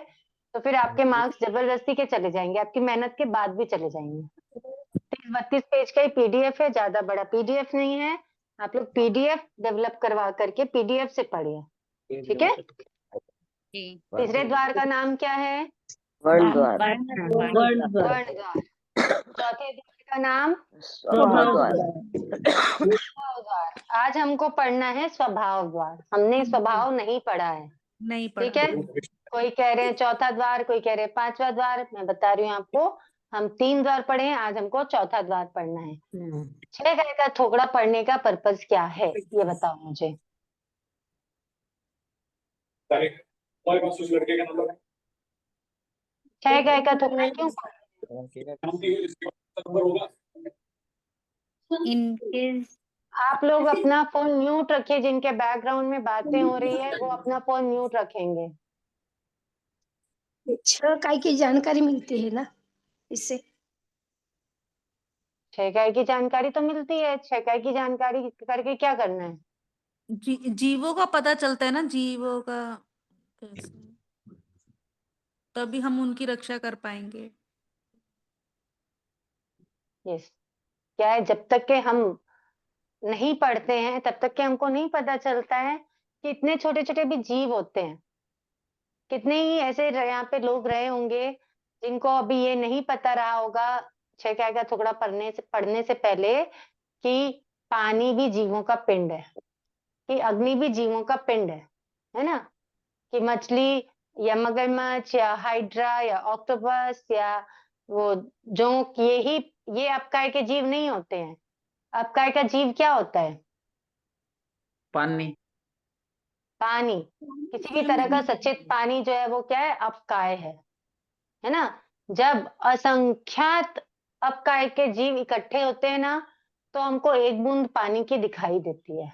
तो फिर आपके मार्क्स जबरदस्ती के चले जाएंगे, आपकी मेहनत के बाद भी चले जाएंगे। 32 पेज का ही पीडीएफ है, ज्यादा बड़ा पीडीएफ नहीं है। आप लोग पीडीएफ डेवलप करवा करके पीडीएफ से पढ़िए, ठीक है। तीसरे द्वार का नाम क्या है? वर्ण द्वार। वर्ण द्वार। चौथे द्वार का नाम? स्वभाव द्वार। स्वभाव द्वार। आज हमको पढ़ना है स्वभाव द्वार, हमने स्वभाव नहीं पढ़ा है, नहीं ठीक है। कोई कह रहे हैं चौथा द्वार, कोई कह रहे हैं 5वां द्वार। मैं बता रही हूँ आपको, हम 3 द्वार पढ़े हैं, आज हमको चौथा द्वार पढ़ना है। 6 काय का थोकड़ा पढ़ने का पर्पस क्या है, ये बताओ मुझे। 6 काय का थोकड़ा क्यों इनके आप लोग अपना फोन म्यूट रखिए, जिनके बैकग्राउंड में बातें हो रही है वो अपना फोन म्यूट रखेंगे। छह काय की जानकारी मिलती है ना इससे। छह काय की जानकारी तो मिलती है, छह काय की जानकारी करके क्या करना है? जीवों का पता चलता है ना, जीवों का कैसे, तभी हम उनकी रक्षा कर पाएंगे। यस, क्या है, जब तक के हम नहीं पढ़ते हैं तब तक के हमको नहीं पता चलता है कि इतने छोटे छोटे भी जीव होते हैं। कितने ही ऐसे यहाँ पे लोग रहे होंगे जिनको अभी ये नहीं पता रहा होगा, छह काय का टुकड़ा पढ़ने से पहले, कि पानी भी जीवों का पिंड है, कि अग्नि भी जीवों का पिंड है ना? कि मछली या मगरमच्छ या हाइड्रा या ऑक्टोपस या वो जोंक, ये अपकाय के जीव नहीं होते हैं। अपकाय का जीव क्या होता है? पानी। पानी। किसी भी तरह का सचेत पानी जो है वो क्या है? अपकाय है ना? जब असंख्यात अपकाय के जीव इकट्ठे होते हैं ना, तो हमको एक बूंद पानी की दिखाई देती है।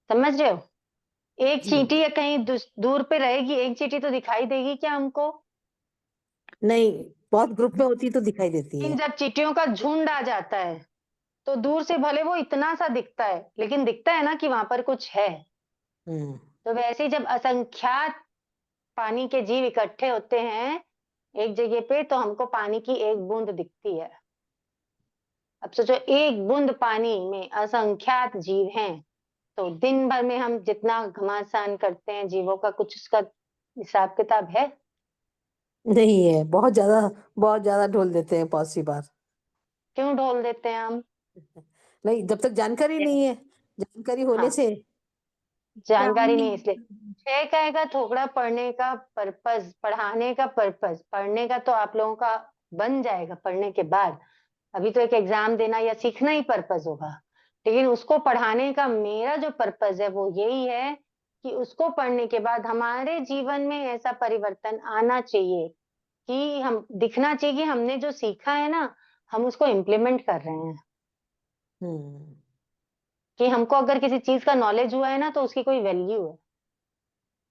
समझ रहे हो? एक जी। चींटी या कहीं दूर पे रहेगी, एक चींटी तो दिखाई देगी क्या हमको? नहीं, बहुत ग्रुप में होती तो दिखाई देती लेकिन है। जब चींटियों का झुंड आ जाता है तो दूर से भले वो इतना सा दिखता है, लेकिन दिखता है ना कि वहां पर कुछ है। हम्म। तो वैसे ही जब असंख्यात पानी के जीव इकट्ठे होते हैं एक जगह पे, तो हमको पानी की एक बूंद दिखती है। अब सोचो, एक बूंद पानी में असंख्यात जीव हैं, तो दिन भर में हम जितना घमासान करते हैं जीवों का, कुछ उसका हिसाब किताब है? नहीं है, बहुत ज्यादा ढोल देते हैं बहुत सी बार। क्यों ढोल देते हैं हम? नहीं, जब तक जानकारी नहीं है, जानकारी होने हाँ, से। जानकारी नहीं, इसलिए छह काय का थोकड़ा पढ़ने का पर्पस, पढ़ाने का पर्पस, पढ़ने का तो आप लोगों का बन जाएगा पढ़ने के बाद। अभी तो एक एग्जाम देना या सीखना ही पर्पस होगा, लेकिन उसको पढ़ाने का मेरा जो पर्पस है वो यही है कि उसको पढ़ने के बाद हमारे जीवन में ऐसा परिवर्तन आना चाहिए कि हम दिखना चाहिए कि हमने जो सीखा है ना, हम उसको इम्प्लीमेंट कर रहे हैं। हम्म। कि हमको अगर किसी चीज का नॉलेज हुआ है ना, तो उसकी कोई वैल्यू है।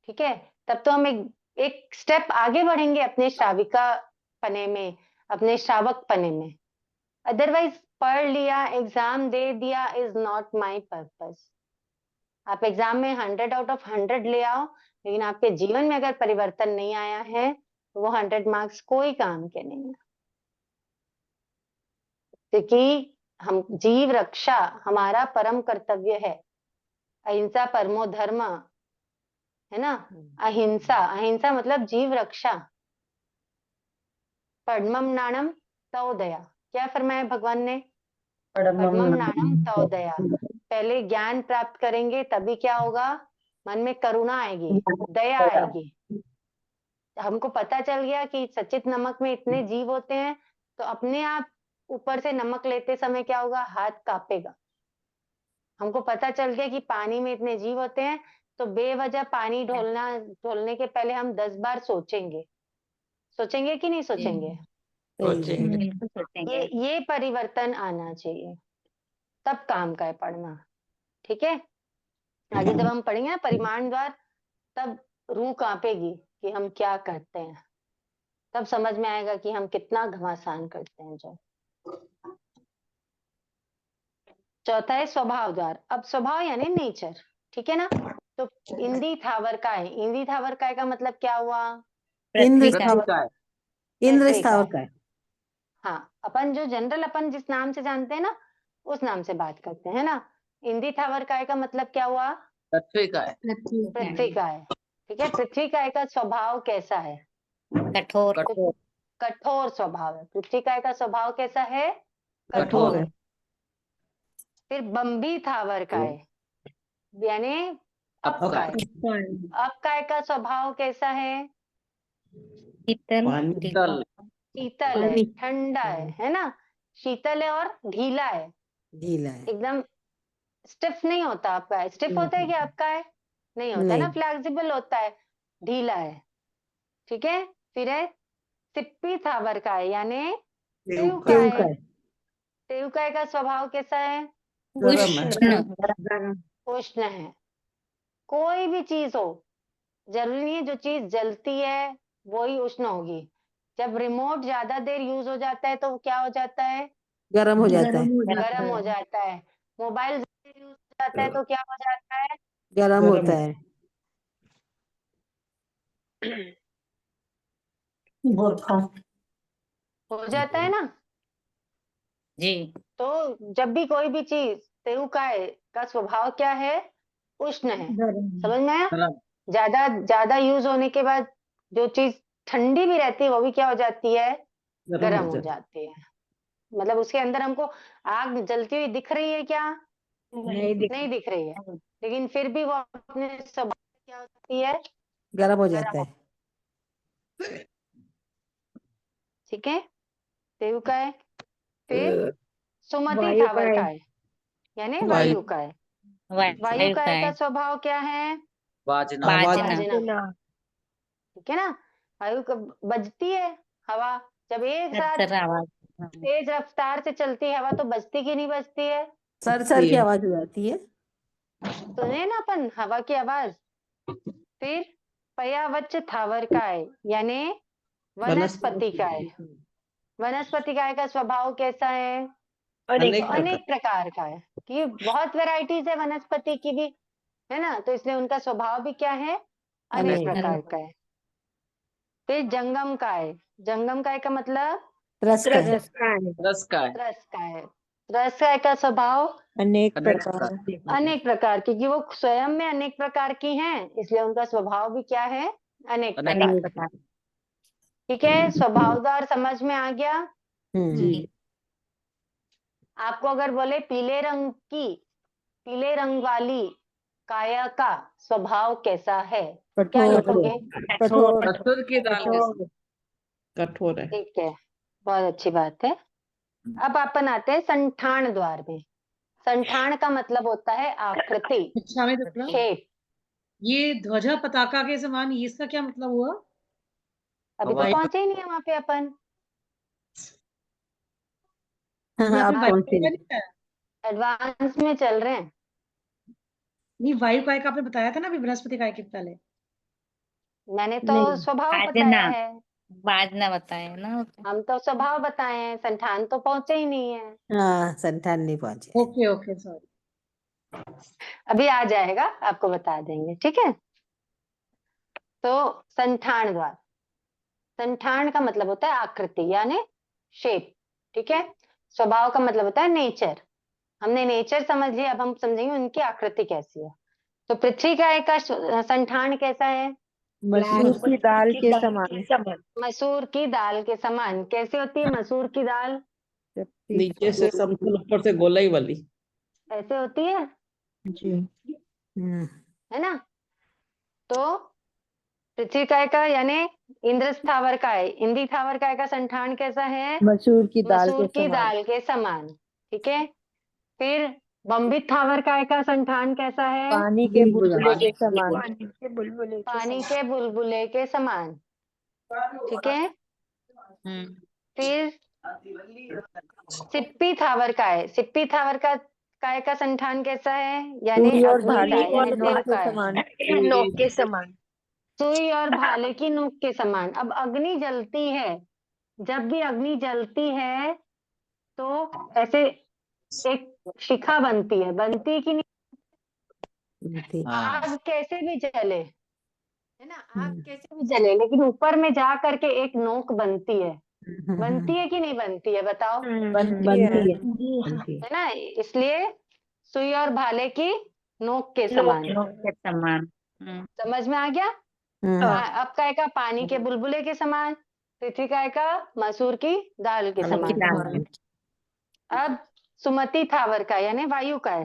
ठीक है, तब तो हम एक स्टेप आगे बढ़ेंगे अपने श्राविका पने में, अपने श्रावक पने में। अदरवाइज पढ़ लिया, एग्जाम दे दिया इज नॉट माई पर्पस। आप एग्जाम में 100 आउट ऑफ 100 ले आओ, लेकिन आपके जीवन में अगर परिवर्तन नहीं आया है तो वो 100 मार्क्स कोई काम के नहीं है। क्योंकि हम जीव रक्षा हमारा परम कर्तव्य है। अहिंसा परमो धर्म, है ना? अहिंसा, अहिंसा मतलब जीव रक्षा। परमम नाणम तव दया, क्या फरमाया भगवान ने? परमम नाणम तव दया। पहले ज्ञान प्राप्त करेंगे तभी क्या होगा? मन में करुणा आएगी, दया आएगी। हमको पता चल गया कि सचित नमक में इतने जीव होते हैं, तो अपने आप ऊपर से नमक लेते समय क्या होगा? हाथ कांपेगा। हमको पता चल गया कि पानी में इतने जीव होते हैं, तो बेवजह पानी ढोलने के पहले हम 10 बार सोचेंगे। सोचेंगे कि नहीं सोचेंगे? बिल्कुल सोचेंगे। ये परिवर्तन आना चाहिए, तब काम का है पढ़ना। ठीक है, आगे जब हम पढ़ेंगे ना परिमाण द्वार, तब रूह कांपेगी कि हम क्या करते हैं। तब समझ में आएगा कि हम कितना घमासान करते हैं। जो चौथा है स्वभाव द्वार। अब स्वभाव यानी नेचर, ठीक है ना? तो इंदी थावर काय, इंदी थावर काय का मतलब क्या हुआ? इंद्र पृथ्वी का स्थावर का है। इंद्र पृथ्वी का स्थावर है। का है। हाँ, अपन जो जनरल अपन जिस नाम से जानते हैं ना, उस नाम से बात करते हैं ना। इंदी थावर काय का मतलब क्या हुआ? पृथ्वी का है। पृथ्वी का है। ठीक है, पृथ्वी काय का स्वभाव कैसा है? कठोर। कठोर। कठोर स्वभाव है। पृथ्वी काय का स्वभाव कैसा है? कठोर कठोर है। है। फिर बम्बी थावर काय, यानी अपकाय। अपकाय का स्वभाव कैसा है? शीतल। शीतल। शीतल है, ठंडा है ना? शीतल है और ढीला है, ढीला है। एकदम स्टिफ नहीं होता। आपका स्टिफ होता है कि आपका है? नहीं होता है ना, नहीं। फ्लेक्सिबल होता है, ढीला है। ठीक है, फिर है सिप्पी थावर का है, यानी टेऊ टेउकाय। का है। टेउकाय का स्वभाव कैसा है? गरम है। उष्ण। उष्ण है। कोई भी चीज हो, जरूरी नहीं है जो चीज जलती है वही उष्ण होगी। जब रिमोट ज्यादा देर यूज हो जाता है तो वो क्या हो जाता है? गर्म हो जाता है। गर्म हो जाता है। मोबाइल ज्यादा देर यूज हो जाता है तो क्या हो जाता है? गर्म होता है। हो जाता है ना। जी। तो जब भी कोई भी चीज तेउकाय का स्वभाव क्या है? उष्ण है। समझ में आया? ज्यादा ज्यादा यूज होने के बाद जो चीज ठंडी भी रहती है वो भी क्या हो जाती है? गर्म हो जाती है। मतलब उसके अंदर हमको आग जलती हुई दिख रही है क्या? नहीं दिख रही है, लेकिन फिर भी वो अपने स्वभाव से क्या हो जाती है? गर्म हो जाता है। ठीक है। तेउकाय। फिर सुमति थावरकाय यानी वायुकाय। वायुकाय का स्वभाव क्या है? बाजना। ठीक है ना। वायु बजती है हवा। जब एक साथ तेज रफ्तार से चलती है हवा तो बजती की नहीं बजती है? सर की आवाज हो जाती है। सुने ना अपन हवा की आवाज। फिर पर्यावच्य थावरकाय यानी वनस्पति काय। वनस्पति काय का स्वभाव कैसा है? अनेक प्रकार का है कि बहुत वैरायटीज है वनस्पति की भी, है ना। तो इसलिए उनका स्वभाव भी क्या है? अनेक प्रकार का है। फिर जंगम काय। जंगम काय का मतलब रस का है। रस का है। रस काय का स्वभाव अनेक प्रकार, क्योंकि वो स्वयं में अनेक प्रकार की हैं, इसलिए उनका स्वभाव भी क्या है? अनेक प्रकार। ठीक है। स्वभावदार समझ में आ गया? जी। आपको अगर बोले पीले रंग वाली काया का स्वभाव कैसा है, क्या लिखोगे? कठोर की दाल कठोर है। ठीक है, बहुत अच्छी बात है। अब अपन आते हैं संठान द्वार में। संठान का मतलब होता है आकृति, अच्छा में तो शेप। ये ध्वजा पताका के समान, ये इसका क्या मतलब हुआ? अभी तो पहुंचे ही नहीं है वहां पे अपन। ये आप आपने कौन सी? वायु का नहीं बताया? एडवांस में चल रहे हैं। नहीं, वायु काय का आपने बताया था ना अभी बृहस्पति काय के पहले। मैंने तो स्वभाव बताया है। बाजना बताया ना। हम तो स्वभाव बताए हैं, संठान तो पहुंचे ही नहीं है। हाँ, संठान नहीं पहुंचे। Okay sorry. अभी आ जाएगा, आपको बता देंगे। ठीक है। तो संठान द्वार, संठान का मतलब होता है आकृति यानी शेप। ठीक है। स्वभाव का मतलब होता है नेचर। हमने नेचर समझ लिया, अब हम समझेंगे उनकी आकृति कैसी है। तो पृथ्वी का संठान कैसा है? मसूर की दाल के समान। मसूर की दाल के समान। कैसी होती है मसूर की दाल? नीचे से समतल, ऊपर से गोलाई वाली। ऐसे होती है, जी। है ना। तो पृथ्वी काय का यानी इंद्र स्थावर काय, इंद्री स्थावर काय का संठान कैसा है? मसूर की दाल मसूर के की समान। दाल के समान। ठीक है। फिर बम्बित थावर काय का संठान कैसा है? पानी के बुलबुले के समान। पानी के बुलबुले के समान। ठीक है। फिर सिप्पी थावर काय, सिप्पी थावर का काय का संठान कैसा है? यानी सुई और अग्नि भाले काय की यानी नोक तेल के काय। समान। नोक के समान। सुई और भाले की नोक के समान। अब अग्नि जलती है, जब भी अग्नि जलती है तो ऐसे एक शिखा बनती है कि नहीं? आग कैसे भी जले, है ना, आग कैसे भी जले, लेकिन ऊपर में जा करके एक नोक बनती है। बनती है कि नहीं बनती है, बताओ? बनती है। है ना। इसलिए सुई और भाले की नोक के समान। समझ में आ गया? अब काय का पानी के बुलबुले के समान। पृथ्वी काय का मसूर की दाल के समान। अब सुमति थावर का यानी वायु का है।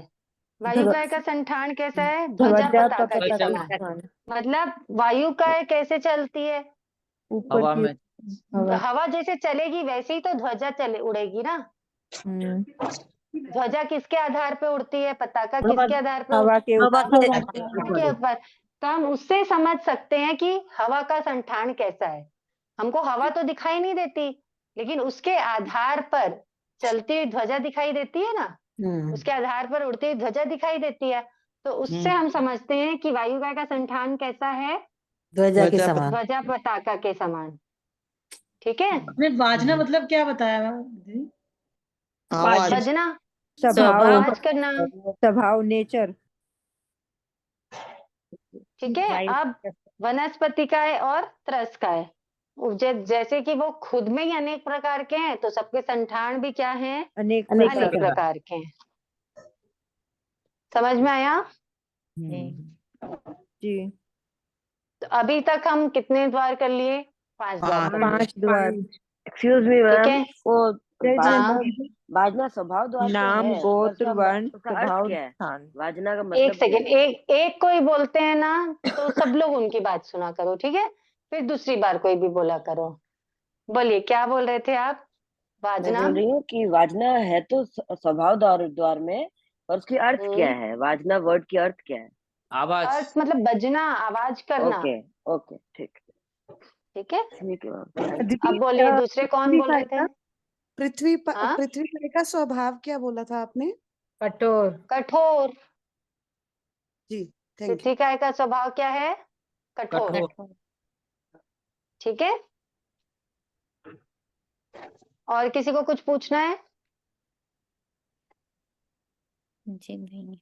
वायु काय का संठान कैसा है? ध्वजा पताका के समान। मतलब वायु काय कैसे चलती है? ऊपर की हवा जैसे चलेगी वैसे ही तो ध्वजा चले उड़ेगी ना। ध्वजा किसके आधार पे उड़ती है? पताका किसके आधार पे? हवा के के ऊपर। तो हम उससे समझ सकते हैं कि हवा का संठान कैसा है। हमको हवा तो दिखाई नहीं देती, लेकिन उसके आधार पर चलती हुई ध्वजा दिखाई देती है ना। उसके आधार पर उड़ती हुई ध्वजा दिखाई देती है। तो उससे हम समझते हैं कि वायुकाय का संठान कैसा है? ध्वजा के समान। ध्वजा पताका के समान। ठीक है, आपने वाजना मतलब क्या बताया दीदी? आवाज बजना, स्वभाव आवाज करना। स्वभाव नेचर। ठीक है, अब वनस्पति का है और त्रस का है। जैसे कि वो खुद में ही अनेक प्रकार के हैं, तो सबके संठान भी क्या हैं? अनेक अनेक प्रकार। प्रकार के हैं। समझ में आया? जी। तो अभी तक हम कितने द्वार कर लिए? 5 द्वार कर लिए। 5 द्वार। एक्सक्यूज मी ठीक मैम, है, वो हाँ, वाजना स्वभाव द्वार तो नाम, है, गोत्र, उसका वर्ण, उसका अर्थ स्वभाव, क्या है? स्थान। वाजना का एक मतलब क्या सेकेंड, है? एक कोई बोलते हैं ना, तो सब लोग उनकी बात सुना करो, ठीक है? फिर दूसरी बार कोई भी बोला करो। बोलिए, क्या बोल रहे थे आप? मैं वाजना। बोल रही हूँ कि वाजना है तो स्वभाव द्वार द्वार में, और उसकी अर्थ क्या है? वाजना वर्ड की अर्थ क्या है? अर्थ मतलब बजना, आवाज करना। ओके ओके, ठीक ठीक है, ठीक है मैम। दीदी अब बोलिए, दूसरे कौन बोल रहे थे? पृथ्वी हाँ, पृथ्वी का स्वभाव क्या बोला था आपने? कठोर। कठोर। जी, थैंक यू। पृथ्वी काय का स्वभाव क्या है? कठोर। ठीक है, और किसी को कुछ पूछना है? जी नहीं।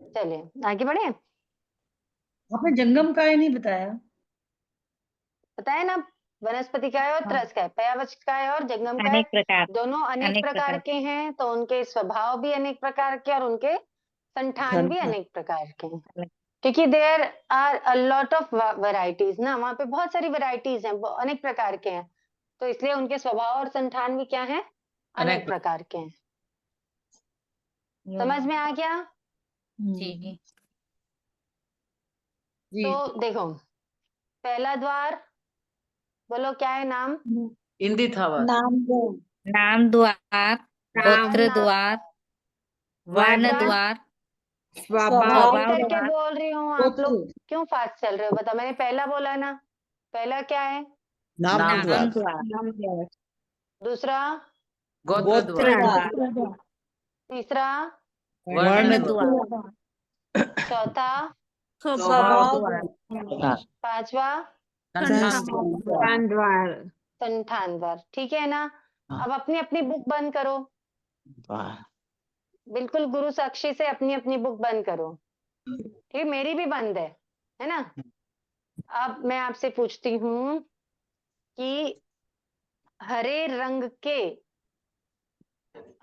चलिए आगे बढ़े। आपने जंगम काय नहीं बताया। बताया ना, वनस्पति का है और त्रस का है, पर्यावरण का है और जंगम का है। अनेक प्रकार। दोनों अनेक प्रकार के हैं, तो उनके स्वभाव भी अनेक प्रकार के और उनके संठान भी अनेक प्रकार के हैं, क्योंकि there are a lot of varieties ना, वहाँ पे बहुत सारी वैरायटीज हैं, अनेक प्रकार के हैं, तो इसलिए उनके स्वभाव और संठान भी क्या है? अनेक प्रकार के हैं। समझ में आ गया? जी। जी। तो देखो, पहला द्वार बोलो, क्या है नाम? हिंदी था बस। नाम द्वार, गोत्र द्वार, वर्ण द्वार। द्वार, स्वभाव रिपीट करके द्वार। बोल रही हूँ, आप लोग क्यों फास्ट चल रहे हो? बताओ, मैंने पहला बोला ना, पहला क्या है? नाम द्वार। द्वार। दूसरा? गोत्र द्वार। तीसरा? वर्ण द्वार। चौथा? स्वभाव द्वार। पांचवा? संठान द्वार। संठान द्वार। ठीक है ना? अब अपनी अपनी बुक बंद करो, बिल्कुल गुरु साक्षी से अपनी अपनी बुक बंद करो। ठीक, मेरी भी बंद है ना? अब मैं आपसे पूछती हूँ कि हरे रंग के,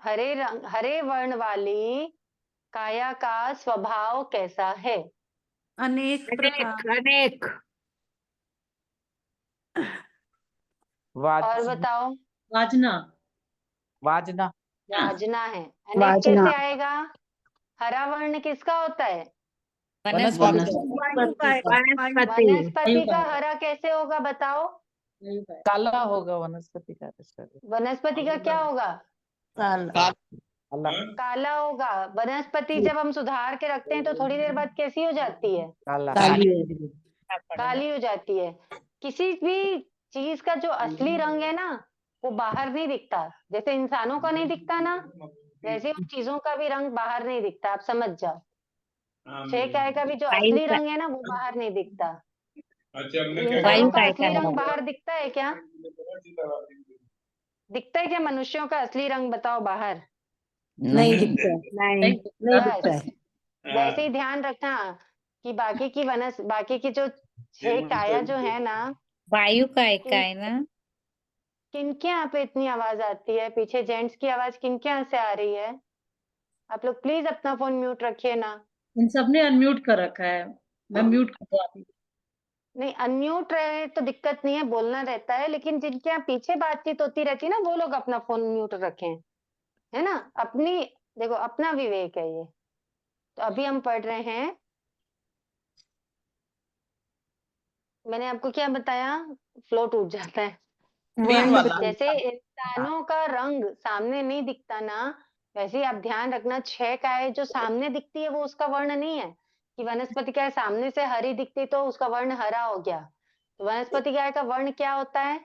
हरे वर्ण वाली काया का स्वभाव कैसा है? अनेक प्रकार। अनेक। और बताओ। वाजना। वाजना है। अनेक कैसे आएगा? हरा वर्ण किसका होता है? वनस्पति का हरा कैसे होगा बताओ? काला होगा वनस्पति का। वनस्पति का क्या होगा? काला होगा। वनस्पति जब हम सुधार के रखते हैं तो थोड़ी देर बाद कैसी हो जाती है? काली हो जाती है। किसी भी चीज का जो असली रंग है ना, वो बाहर नहीं दिखता। जैसे इंसानों का नहीं दिखता ना, वैसे उन चीजों का भी रंग बाहर नहीं दिखता। आप समझ जाओ, छह काय का भी जो असली रंग है ना, वो बाहर नहीं दिखता। इंसानों का असली रंग बाहर दिखता है क्या? दिखता है क्या मनुष्यों का असली रंग? बताओ बाहर। नहीं दिखता। नहीं। बस वैसे ही ध्यान रखना कि बाकी की जो 6 काया जो है ना, वायु का एक का है ना। किनके यहाँ पे इतनी आवाज आती है? पीछे जेंट्स की आवाज किनके यहाँ से आ रही है? आप लोग प्लीज अपना फोन म्यूट रखिए ना। इन सबने अनम्यूट कर रखा है। मैं म्यूट कर दूं आप? नहीं, अनम्यूट रहे तो दिक्कत नहीं है, बोलना रहता है, लेकिन जिनके यहाँ पीछे बातचीत होती रहती है ना, वो लोग अपना फोन म्यूट रखें, है ना? अपनी देखो, अपना विवेक है ये। तो अभी हम पढ़ रहे हैं, मैंने आपको क्या बताया? फ्लो टूट जाता है। जैसे इंसानों का रंग सामने नहीं दिखता ना, वैसे ही आप ध्यान रखना, 6 काय जो सामने दिखती है वो उसका वर्ण नहीं है। कि वनस्पति काय सामने से हरी दिखती तो उसका वर्ण हरा हो गया। तो वनस्पति काय का वर्ण क्या होता है?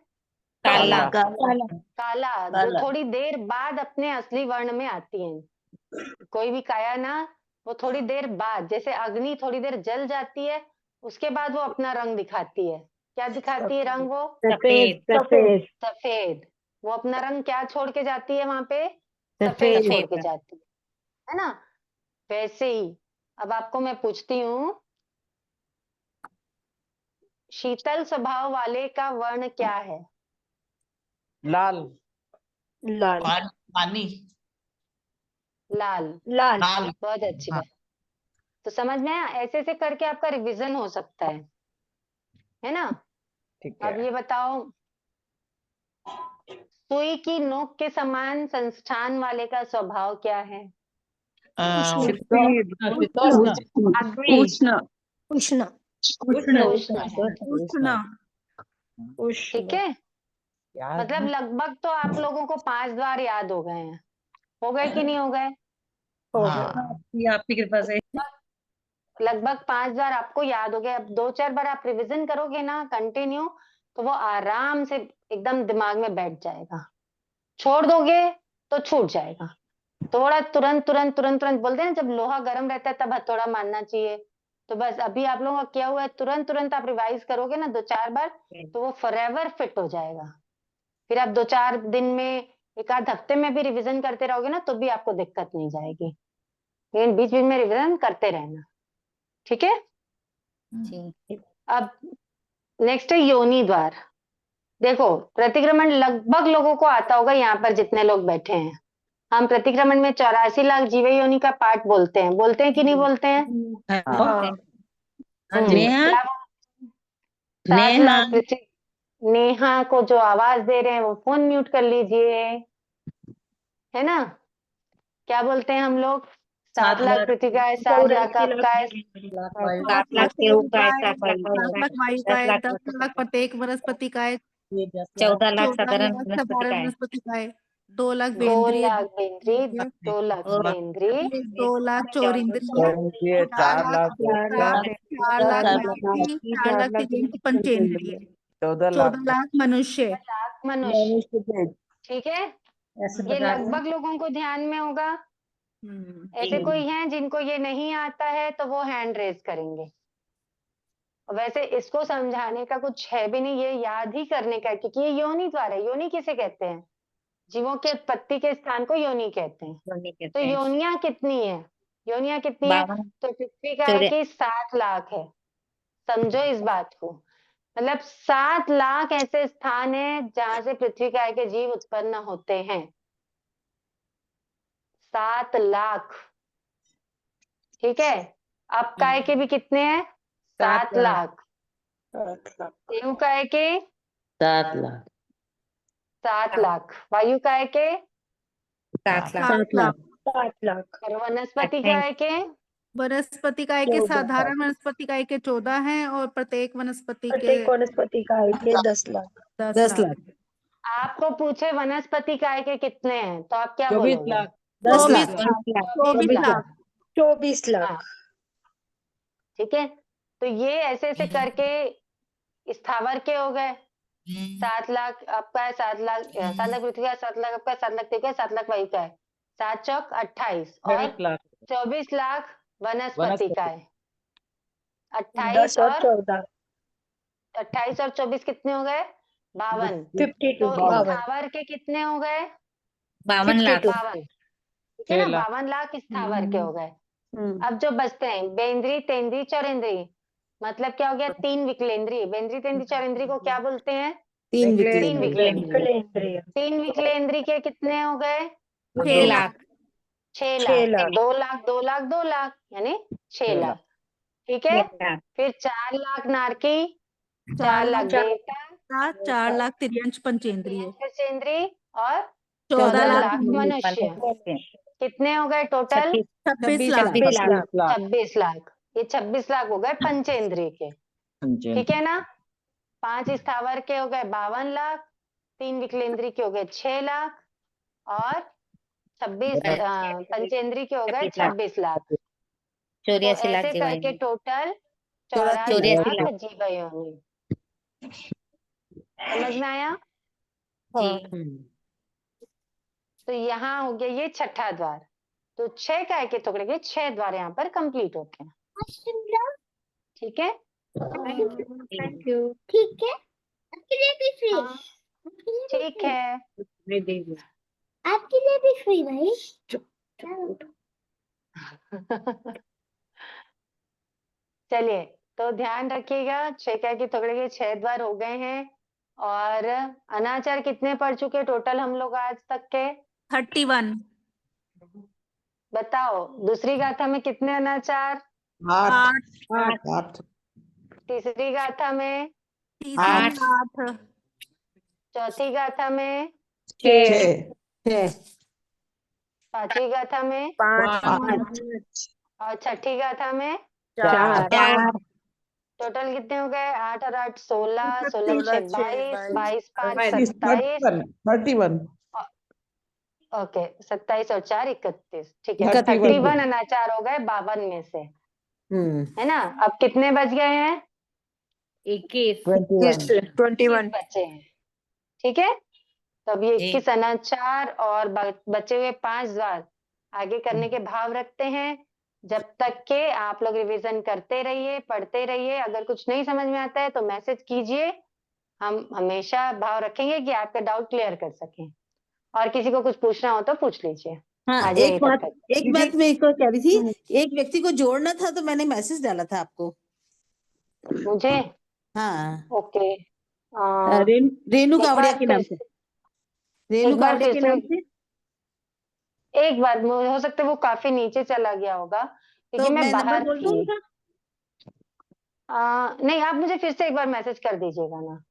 काला। काला, जो थोड़ी देर बाद अपने असली वर्ण में आती है। कोई भी काया ना, वो थोड़ी देर बाद, जैसे अग्नि थोड़ी देर जल जाती है, उसके बाद वो अपना रंग दिखाती है। क्या दिखाती है रंग वो? सफेद सफेद। वो अपना रंग क्या छोड़ के जाती है वहां पे? सफेद छोड़ के जाती है ना। वैसे ही अब आपको मैं पूछती हूँ, शीतल स्वभाव वाले का वर्ण क्या है? लाल। लाल पानी। लाल। लाल लाल। बहुत अच्छी बात। तो समझ में आया? ऐसे ऐसे करके आपका रिवीजन हो सकता है ना। ठीक अब ये बताओ, सुई की नोक के समान संस्थान वाले का स्वभाव क्या है? उष्ण। उष्ण उष्ण। ठीक है, मतलब लगभग तो आप लोगों को 5 द्वार याद हो गए हैं। हो गए कि नहीं हो गए? ये आपकी कृपा से। लगभग 5 बार आपको याद हो गया। अब 2-4 बार आप रिवीजन करोगे ना कंटिन्यू, तो वो आराम से एकदम दिमाग में बैठ जाएगा। छोड़ दोगे तो छूट जाएगा। थोड़ा तुरंत बोलते हैं जब लोहा गर्म रहता है तब हथौड़ा मारना चाहिए। तो बस अभी आप लोगों का क्या हुआ है, तुरंत आप रिवाइज करोगे ना 2-4 बार, तो वो फॉरएवर फिट हो जाएगा। फिर आप 2-4 दिन में, 1-आध हफ्ते में भी रिवीजन करते रहोगे ना तो भी आपको दिक्कत नहीं जाएगी। लेकिन बीच बीच में रिवीजन करते रहना, ठीक है। अब नेक्स्ट है योनि द्वार। देखो, प्रतिक्रमण लगभग लोगों को आता होगा, यहाँ पर जितने लोग बैठे हैं। हम प्रतिक्रमण में 84 लाख जीव योनि का पाठ बोलते हैं कि नहीं बोलते हैं? नेहा, 7 लाख पृथ्वी। नेहा को जो आवाज दे रहे हैं वो फोन म्यूट कर लीजिए, है ना। क्या बोलते हैं हम लोग? 7 लाख पृथ्वी का है, 7 लाख आपका है, 7 लाख तेहु का है, 7 लाख 7 लाख वायु का है, 10 लाख प्रत्येक वनस्पति का है, 14 लाख 14 साधारण लाख वनस्पति का साधारण है, वनस्पति का है, 2 लाख 2 बेंद्रीय, लाख बेंद्री, 2 लाख बेंद्री, 2 लाख चौरिंद्रिय, 4 लाख देवता, 4 लाख वायु, 4 लाख तिर्यंत पंचेंद्रिय, 14 लाख मनुष्य। लाख मनुष्य, ठीक है। ये लगभग लोगों को ध्यान में होगा। ऐसे कोई हैं जिनको ये नहीं आता है तो वो हैंड रेज करेंगे। वैसे इसको समझाने का कुछ है भी नहीं, ये याद ही करने का है, क्योंकि ये योनि द्वार है। योनि किसे कहते हैं? जीवों के उत्पत्ति के स्थान को योनि कहते हैं। तो योनियां कितनी है? योनियां कितनी है? तो पृथ्वी का है कि 7 लाख है। समझो इस बात को, मतलब 7 लाख ऐसे स्थान है जहां से पृथ्वी काय के जीव उत्पन्न होते हैं। 7 लाख, ठीक है। अब काय के भी कितने हैं? 7 लाख। तेहु काय के 7 लाख। 7 लाख। वायु काय के 7 लाख। और वनस्पति काय के वनस्पति काय के साधारण वनस्पति काय के 14 हैं और प्रत्येक वनस्पति के 10 लाख। 10 लाख। आपको पूछे वनस्पति काय के कितने हैं तो आप क्या 24 बोलोगे? लाख। 24 लाख। 24 लाख। ठीक है। तो ये ऐसे ऐसे करके स्थावर के हो गए। 7 लाख आपका है, 7 लाख पृथ्वी का, 7 लाख आपका, 7 लाख तेरे का, 7 लाख वायु का है, 7 चौक 28 और 24 लाख वनस्पति का है। 28 और 24 कितने हो गए? 52। 52। तो स्थावर के कितने हो गए? 52 लाख। 52, ठीक है ना। 52 लाख स्थावर के हो गए। अब जो बचते हैं बेंद्री, तेंद्री, चौरेंद्री, मतलब क्या हो गया? 3 विकलेंद्री। बेंद्री, तेंद्री, चौरेंद्री को क्या बोलते हैं? 3 3 विकलेंद्रिय। विकलेंद्री। 3 विकलेंद्री के कितने हो गए? 6 लाख। 6 लाख। 2 लाख 2 लाख 2 लाख यानी 6 लाख, ठीक है। फिर 4 लाख नारकी, 4 लाख देवता, 4 लाख तिर्यंश पंचेंद्रिय, पंचेंद्री और 14 लाख लाख मनुष्य। कितने हो गए टोटल? 26 लाख। 26 लाख। ये 26 लाख हो गए पंचेंद्रिय के, ठीक है ना। 5 स्थावर के हो गए 52 लाख, 3 विकलेंद्री के हो गए 6 लाख और 26 पंचेंद्री के हो गए 26 लाख। तो 84 लाख ऐसे करके जीवाणु। टोटल 84 84 लाख। लाख जीव योनि। समझ में आया? तो यहाँ हो गया ये छठा द्वार। तो 6 काय के टुकड़े के 6 द्वार यहाँ पर कंप्लीट होते हैं, ठीक है। Thank you. ठीक है, आपके लिए भी फ्री। हाँ, ठीक है। मैं दे दूँ। आपके लिए भी फ्री भाई। चलिए, तो ध्यान रखिएगा, छेका की तगड़े के 6 द्वार हो गए हैं और अनाचार कितने पढ़ चुके टोटल हम लोग आज तक के? 31। बताओ, दूसरी गाथा में कितने अनाचार? 8 तीसरी गाथा में? तीसरी में 8। चौथी गाथा में? 6 पांचवी गाथा में? 5 और छठी गाथा में? 4 टोटल कितने हो गए? 8 और 8 16, 16 6 22, 22 5 31 27। 31 ओके, 27 और 4 31। ठीक है, 31 31 अनाचार हो गए 52 में से, है ना? अब कितने बच गए हैं? 21 21 बचे हैं। ठीक है, तो अब ये 21 अनाचार और बचे हुए 5 द्वार आगे करने के भाव रखते हैं। जब तक के आप लोग रिवीजन करते रहिए, पढ़ते रहिए। अगर कुछ नहीं समझ में आता है तो मैसेज कीजिए, हम हमेशा भाव रखेंगे कि आपका डाउट क्लियर कर सकें। और किसी को कुछ पूछना हो तो पूछ लीजिए। हाँ, आज यहीं एक तक बात करते मैं इसको कह रही थी, एक व्यक्ति को जोड़ना था तो मैंने मैसेज डाला था आपको। मुझे? हाँ, ओके, रेनू एक कावड़िया बार के फिर नाम से, से, रेनू एक बार कावड़िया फिर के से, नाम से। एक बार हो सकता है वो काफी नीचे चला गया होगा क्योंकि तो मैं मैं नंबर बाहर बोल दूं थी। उनका? नहीं, आप मुझे फिर से एक बार मैसेज कर दीजिएगा ना,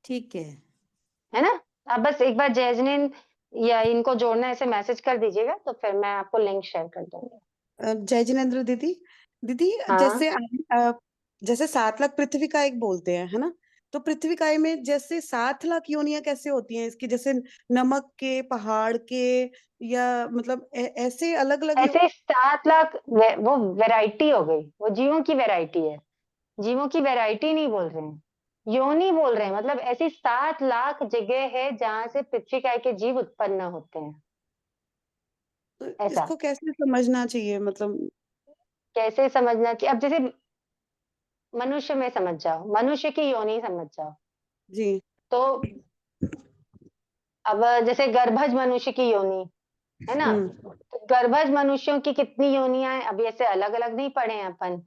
ठीक है ना? आप बस एक बार जैजनीन या इनको जोड़ना ऐसे मैसेज कर दीजिएगा तो फिर मैं आपको लिंक शेयर कर दूंगी। जय जिनेन्द्र दीदी। दीदी हाँ, जैसे 7 लाख पृथ्वी का एक बोलते हैं, है ना? तो पृथ्वी काय में जैसे 7 लाख योनियां कैसे होती हैं इसकी? जैसे नमक के, पहाड़ के, या मतलब ऐसे अलग अलग ऐसे 7 लाख वो वैरायटी हो गई, वो जीवों की वैरायटी है। जीवों की वैरायटी नहीं बोल रहे हैं, योनि बोल रहे हैं। मतलब ऐसी 7 लाख जगह है जहां से पृथ्वी काय के जीव उत्पन्न होते हैं। तो ऐसा इसको कैसे समझना चाहिए? मतलब कैसे समझना चाहिए? अब जैसे मनुष्य में समझ जाओ, मनुष्य की योनि समझ जाओ। जी। तो अब जैसे गर्भज मनुष्य की योनि है ना, तो गर्भज मनुष्यों की कितनी योनियां हैं? अब ऐसे अलग अलग नहीं पढ़े हैं अपन,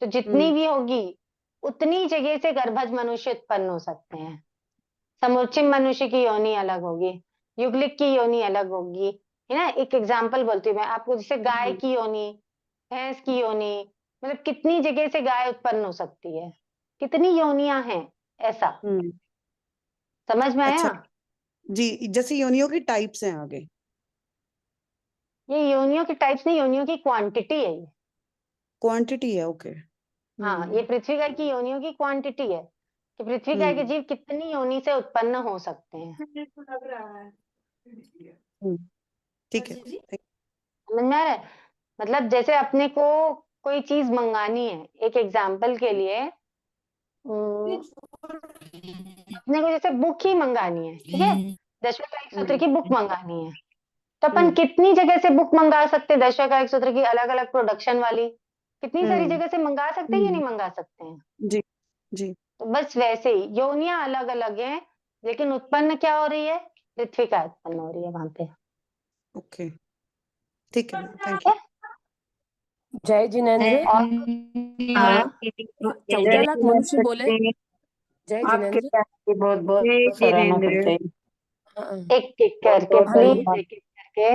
तो जितनी भी होगी उतनी जगह से गर्भज मनुष्य उत्पन्न हो सकते हैं। समुच्चय मनुष्य की योनि अलग होगी, युगलिक की योनि अलग होगी, है ना? एक एग्जांपल बोलती हूँ मैं आपको, जैसे गाय की योनि, भैंस की योनि, मतलब कितनी जगह से गाय उत्पन्न हो सकती है, कितनी योनियां हैं, ऐसा समझ में आया? अच्छा जी, जैसे योनियों की टाइप्स हैं आगे। ये योनियों की टाइप्स नहीं, योनियों की क्वांटिटी है ये। क्वांटिटी है, ओके। हाँ, ये पृथ्वी गाय की योनियों की क्वांटिटी है कि पृथ्वी गाय के जीव कितनी योनि से उत्पन्न हो सकते हैं। ठीक है। समझ में आ रहा है? मतलब जैसे अपने को कोई चीज मंगानी है, एक एग्जाम्पल के लिए अपने को जैसे बुक ही मंगानी है, ठीक है? दशवा का एक सूत्र की बुक मंगानी है, तो अपन कितनी जगह से बुक मंगा सकते हैं? दशवा का एक सूत्र की अलग अलग प्रोडक्शन वाली कितनी सारी जगह से मंगा सकते हैं या नहीं मंगा सकते हैं? जी जी। तो बस वैसे ही योनियां अलग अलग हैं, लेकिन उत्पन्न क्या हो रही है? पृथ्वी का उत्पन्न हो रही है वहां पे। ओके, ठीक है, थैंक यू। जय जिनेन्द्र। हाँ, 14 लाख मनुष्य बोले। जय जिनेन्द्र। बहुत बहुत सराहना करते हैं। एक एक करके प्लीज, एक एक करके।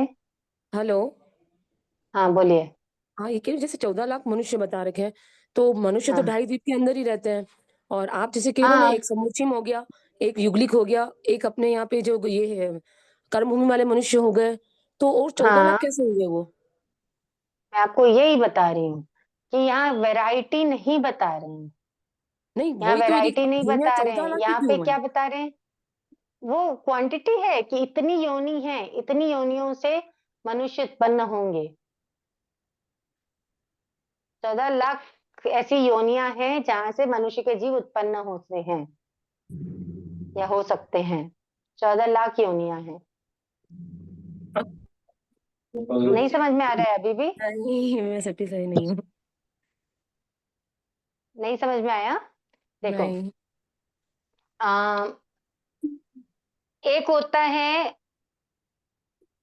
हेलो। हाँ, बोलिए। हाँ, ये कह जैसे 14 लाख मनुष्य बता रखे हैं, तो मनुष्य तो 2.5 द्वीप के अंदर ही रहते हैं, और आप जैसे कह रहे हो ना, एक समुच्चयम हो गया, एक युगलिक हो गया, एक अपने यहाँ पे जो ये है कर्मभूमि वाले मनुष्य हो गए, तो और 14 लाख कैसे हो गए वो? मैं आपको यही बता रही हूँ कि यहाँ वैरायटी नहीं बता रहे हैं, नहीं यहाँ वही तो, वैरायटी नहीं बता रहे 14 हैं। लाख यहाँ क्यों पे है? क्या बता रहे हैं? वो क्वांटिटी है कि इतनी योनि है, इतनी योनियों से मनुष्य उत्पन्न होंगे। 14 लाख ऐसी योनियां हैं जहां से मनुष्य के जीव उत्पन्न होते हैं या हो सकते हैं। 14 लाख योनियां हैं। नहीं समझ में आ रहा है अभी भी? नहीं, मैं सेटिस्फाई नहीं हूँ। नहीं समझ में आया? देखो नहीं। एक होता है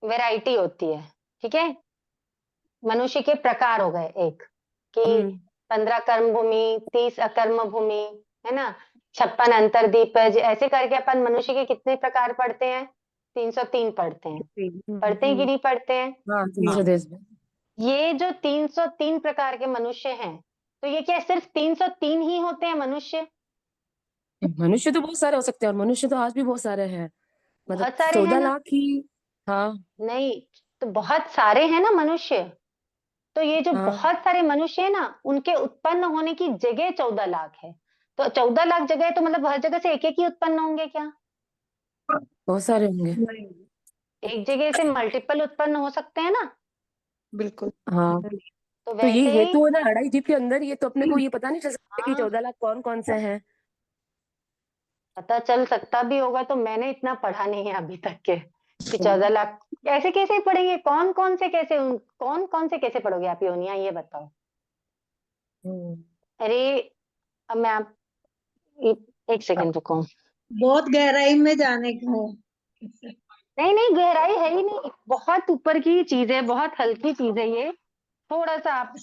वैरायटी होती है, ठीक है? मनुष्य के प्रकार हो गए एक कि 15 कर्म भूमि, 30 अकर्म भूमि, है ना? 56 अंतर्दीप, ऐसे करके अपन मनुष्य के कितने प्रकार पढ़ते हैं? 303 पढ़ते हैं। पढ़ते हैं कि नहीं पढ़ते हैं? हाँ, 310 में। ये जो 303 प्रकार के मनुष्य हैं, तो ये क्या सिर्फ 303 ही होते हैं मनुष्य? मनुष्य तो बहुत सारे हो सकते हैं, और मनुष्य तो आज भी बहुत सारे हैं, मतलब बहुत सारे 14 हैं ना? लाख ही। हाँ नहीं, तो बहुत सारे हैं ना मनुष्य। तो ये जो हाँ। बहुत सारे मनुष्य है ना, उनके उत्पन्न होने की जगह 14 लाख है। तो 14 लाख जगह है, तो मतलब हर जगह से एक एक ही उत्पन्न होंगे क्या? बहुत सारे होंगे। एक जगह से मल्टीपल उत्पन्न हो सकते हैं ना? बिल्कुल। हाँ, तो तो ये वैसे ही हेतु है ना अढ़ाई द्वीप के अंदर, ये तो अपने को ये पता नहीं चल सकता कि हाँ, 14 लाख कौन कौन से हैं। पता चल सकता भी होगा, तो मैंने इतना पढ़ा नहीं है अभी तक के कि 14 लाख ऐसे कैसे पढ़ेंगे? कौन कौन से कैसे पढ़ोगे आप योनियां, ये बताओ। अरे अब मैं आप एक सेकंड रुको। बहुत गहराई में जाने को। नहीं नहीं, गहराई है ही नहीं, बहुत ऊपर की चीज है, बहुत हल्की चीज है ये। थोड़ा सा आप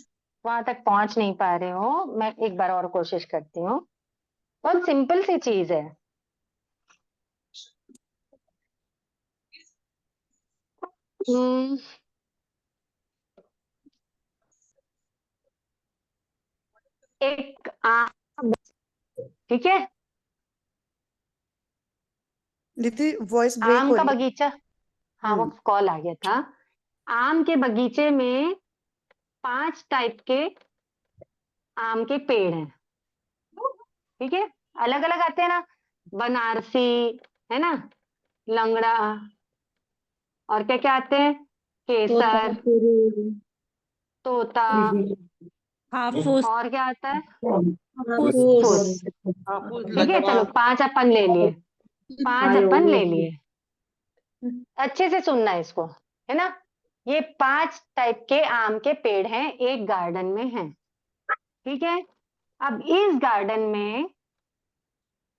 वहां तक पहुंच नहीं पा रहे हो, मैं एक बार और कोशिश करती हूँ। बहुत सिंपल सी चीज है। एक आम, ठीक है? दीदी वॉइस ब्रेक आम हो का रही है। बगीचा, हाँ वो कॉल आ गया था। आम के बगीचे में 5 टाइप के आम के पेड़ हैं, ठीक है? अलग अलग आते हैं ना, बनारसी, है ना, लंगड़ा, और क्या क्या आते हैं? केसर, तोता, हाफूस। और क्या आता है? हाफूस। फूस। ठीक है, चलो 5 अपन ले लिए, 5 अपन ले लिए। अच्छे से सुनना है इसको, है ना? ये 5 टाइप के आम के पेड़ हैं, एक गार्डन में हैं, ठीक है? अब इस गार्डन में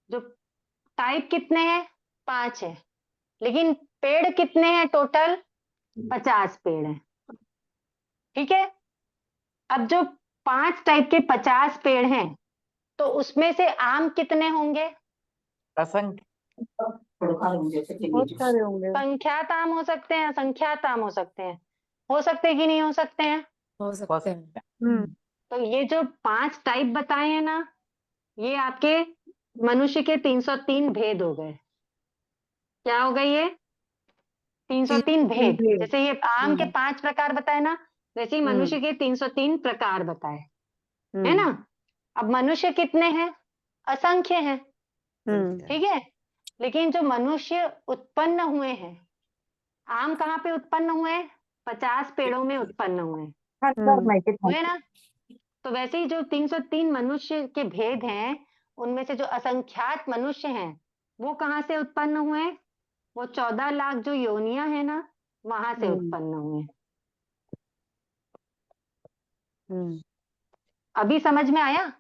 जो टाइप कितने हैं? 5 है, लेकिन पेड़ कितने हैं टोटल? 50 पेड़ हैं, ठीक है? अब जो 5 टाइप के 50 पेड़ हैं, तो उसमें से आम कितने होंगे? असंख्य बहुत सारे होंगे। संख्यात आम हो सकते हैं, असंख्यात आम हो सकते हैं, हो सकते हैं कि नहीं हो सकते हैं? हो सकते हैं। तो ये जो 5 टाइप बताए हैं ना, ये आपके मनुष्य के 303 भेद हो गए। क्या हो गए ये? 303 भेद। जैसे ये आम के 5 प्रकार बताए ना, वैसे ही मनुष्य के 303 प्रकार बताए, है ना? अब मनुष्य कितने हैं? असंख्य हैं, ठीक है? लेकिन जो मनुष्य उत्पन्न हुए हैं, आम कहाँ पे उत्पन्न हुए? 50 पेड़ों में उत्पन्न हुए ना? तो वैसे ही जो 303 मनुष्य के भेद हैं, उनमें से जो असंख्यात मनुष्य हैं, वो कहाँ से उत्पन्न हुए? वो 14 लाख जो योनियां है ना, वहां से उत्पन्न हुए। अभी समझ में आया?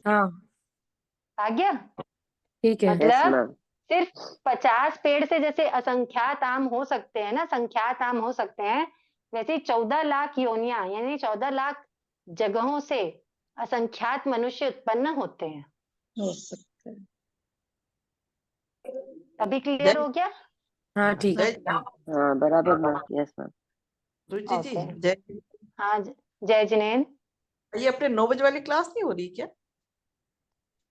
हाँ आ गया? ठीक है। यस मतलब मैम। सिर्फ 50 पेड़ से जैसे असंख्यात आम हो सकते हैं ना, संख्यात आम हो सकते हैं, वैसे ही 14 लाख योनियां यानी 14 लाख जगहों से असंख्यात मनुष्य उत्पन्न होते हैं। हो सकता है। अभी क्लियर हो गया? हाँ ठीक है। हाँ बराबर ma'am. Yes ma'am. Ruchi ji, okay. जय, हाँ जय जिनेन। ये अपने 9 बजे वाली क्लास नहीं हो रही क्या?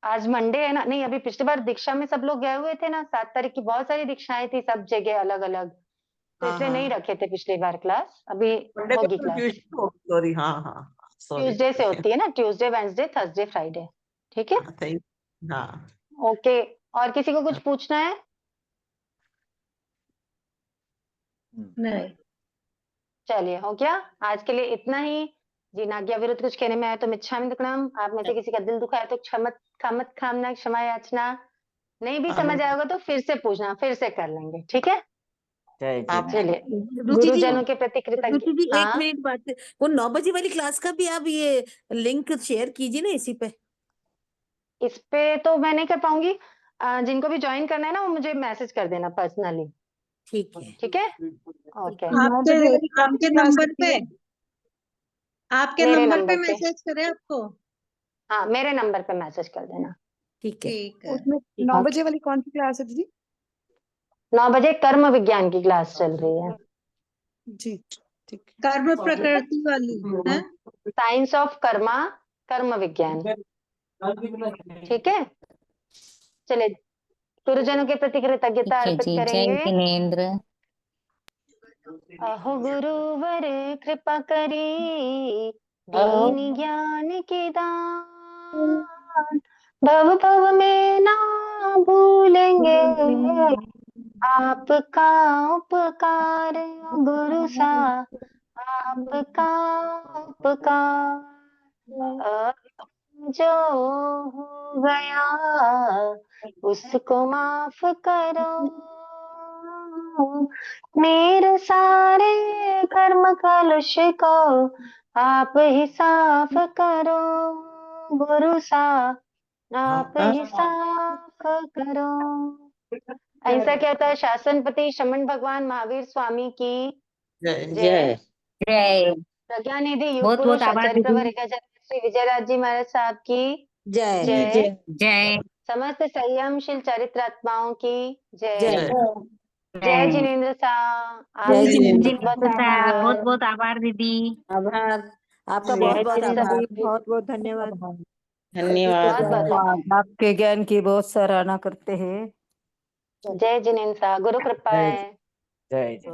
आज मंडे है ना? नहीं, अभी पिछली बार दीक्षा में सब लोग गए हुए थे ना, 7 तारीख की बहुत सारी दीक्षाएं थी सब जगह अलग अलग, तो इसलिए नहीं रखे थे पिछली बार क्लास। अभी मंडे को होगी तो क्लास। ट्यूसडे होगी, सॉरी। हाँ हाँ, सॉरी। ट्यूसडे से होती है ना, ट्यूसडे वेडनेसडे थर्सडे फ्राइडे, ठीक है? थैंक, हाँ ओके, और किसी को कुछ पूछना है? नहीं। चलिए, हो गया आज के लिए इतना ही। जिनाज्ञा विरुद्ध कुछ कहने में आया तो मिच्छामि दुक्कडम। आप में से किसी का दिल दुखाया तो क्षमत खामना, क्षमा याचना। नहीं भी समझ आएगा तो फिर से पूछना, फिर से कर लेंगे, ठीक है? जय आप चलिए रुचि जी गुरुजनों के प्रति रुचि कृतज्ञ। जी एक हाँ मिनट बात, वो 9 बजे वाली क्लास का भी आप ये लिंक शेयर कीजिए ना इसी पे। इस पे तो मैं नहीं कर पाऊंगी। जिनको भी ज्वाइन करना है ना वो मुझे मैसेज कर देना पर्सनली। ठीक है ठीक है ओके। 9 बजे वाली कौन आपके सी क्लास नंबर होती पे है? मेरे नंबर नंबर पे पे मैसेज करे आपको। हाँ मेरे नंबर पे मैसेज कर देना। ठीक है ठीक है। उसमें 9 बजे वाली कौन सी क्लास है दीदी? 9 बजे कर्म विज्ञान की क्लास चल रही है। जी ठीक है। कर्म प्रकृति वाली है। साइंस ऑफ कर्मा कर्म विज्ञान। ठीक है चलिए गुरुजनों के प्रति कृतज्ञता ठीक है अर्पित जी। जय करेंगे। जिनेन्द्र। अहो गुरुवर कृपा करी दीन ज्ञान के दान भव भव में ना भूलेंगे आपका उपकार गुरु सा आपका उपकार जो हो गया उसको माफ करो मेरे सारे कर्म कलुष को आप ही साफ करो गुरु सा आप ही साफ करो। ऐसा क्या होता है शासनपति शमन भगवान महावीर स्वामी की जय जय। जय। प्रज्ञा निधि युग बहुत बहुत पुरुष आभार आचार्य प्रवर दीदी। रेखाचार्य श्री विजयराज जी महाराज साहब की जय जय। जय समस्त संयमशील चरित्रात्माओं की जय। जय जय जय जिनेन्द्र साहब जय आपका जिनेन्द्र बहुत बहुत बहुत आभार। बहुत आभार दीदी। आभार आपका जय बहुत बहुत जिनेन्द्र आभार। साहब बहुत बहुत धन्यवाद। धन्यवाद। बहुत बहुत आभार। आपके ज्ञान की बहुत सराहना करते हैं। जय जिनेन्द्र साहब गुरु कृपा जय है। जय जय।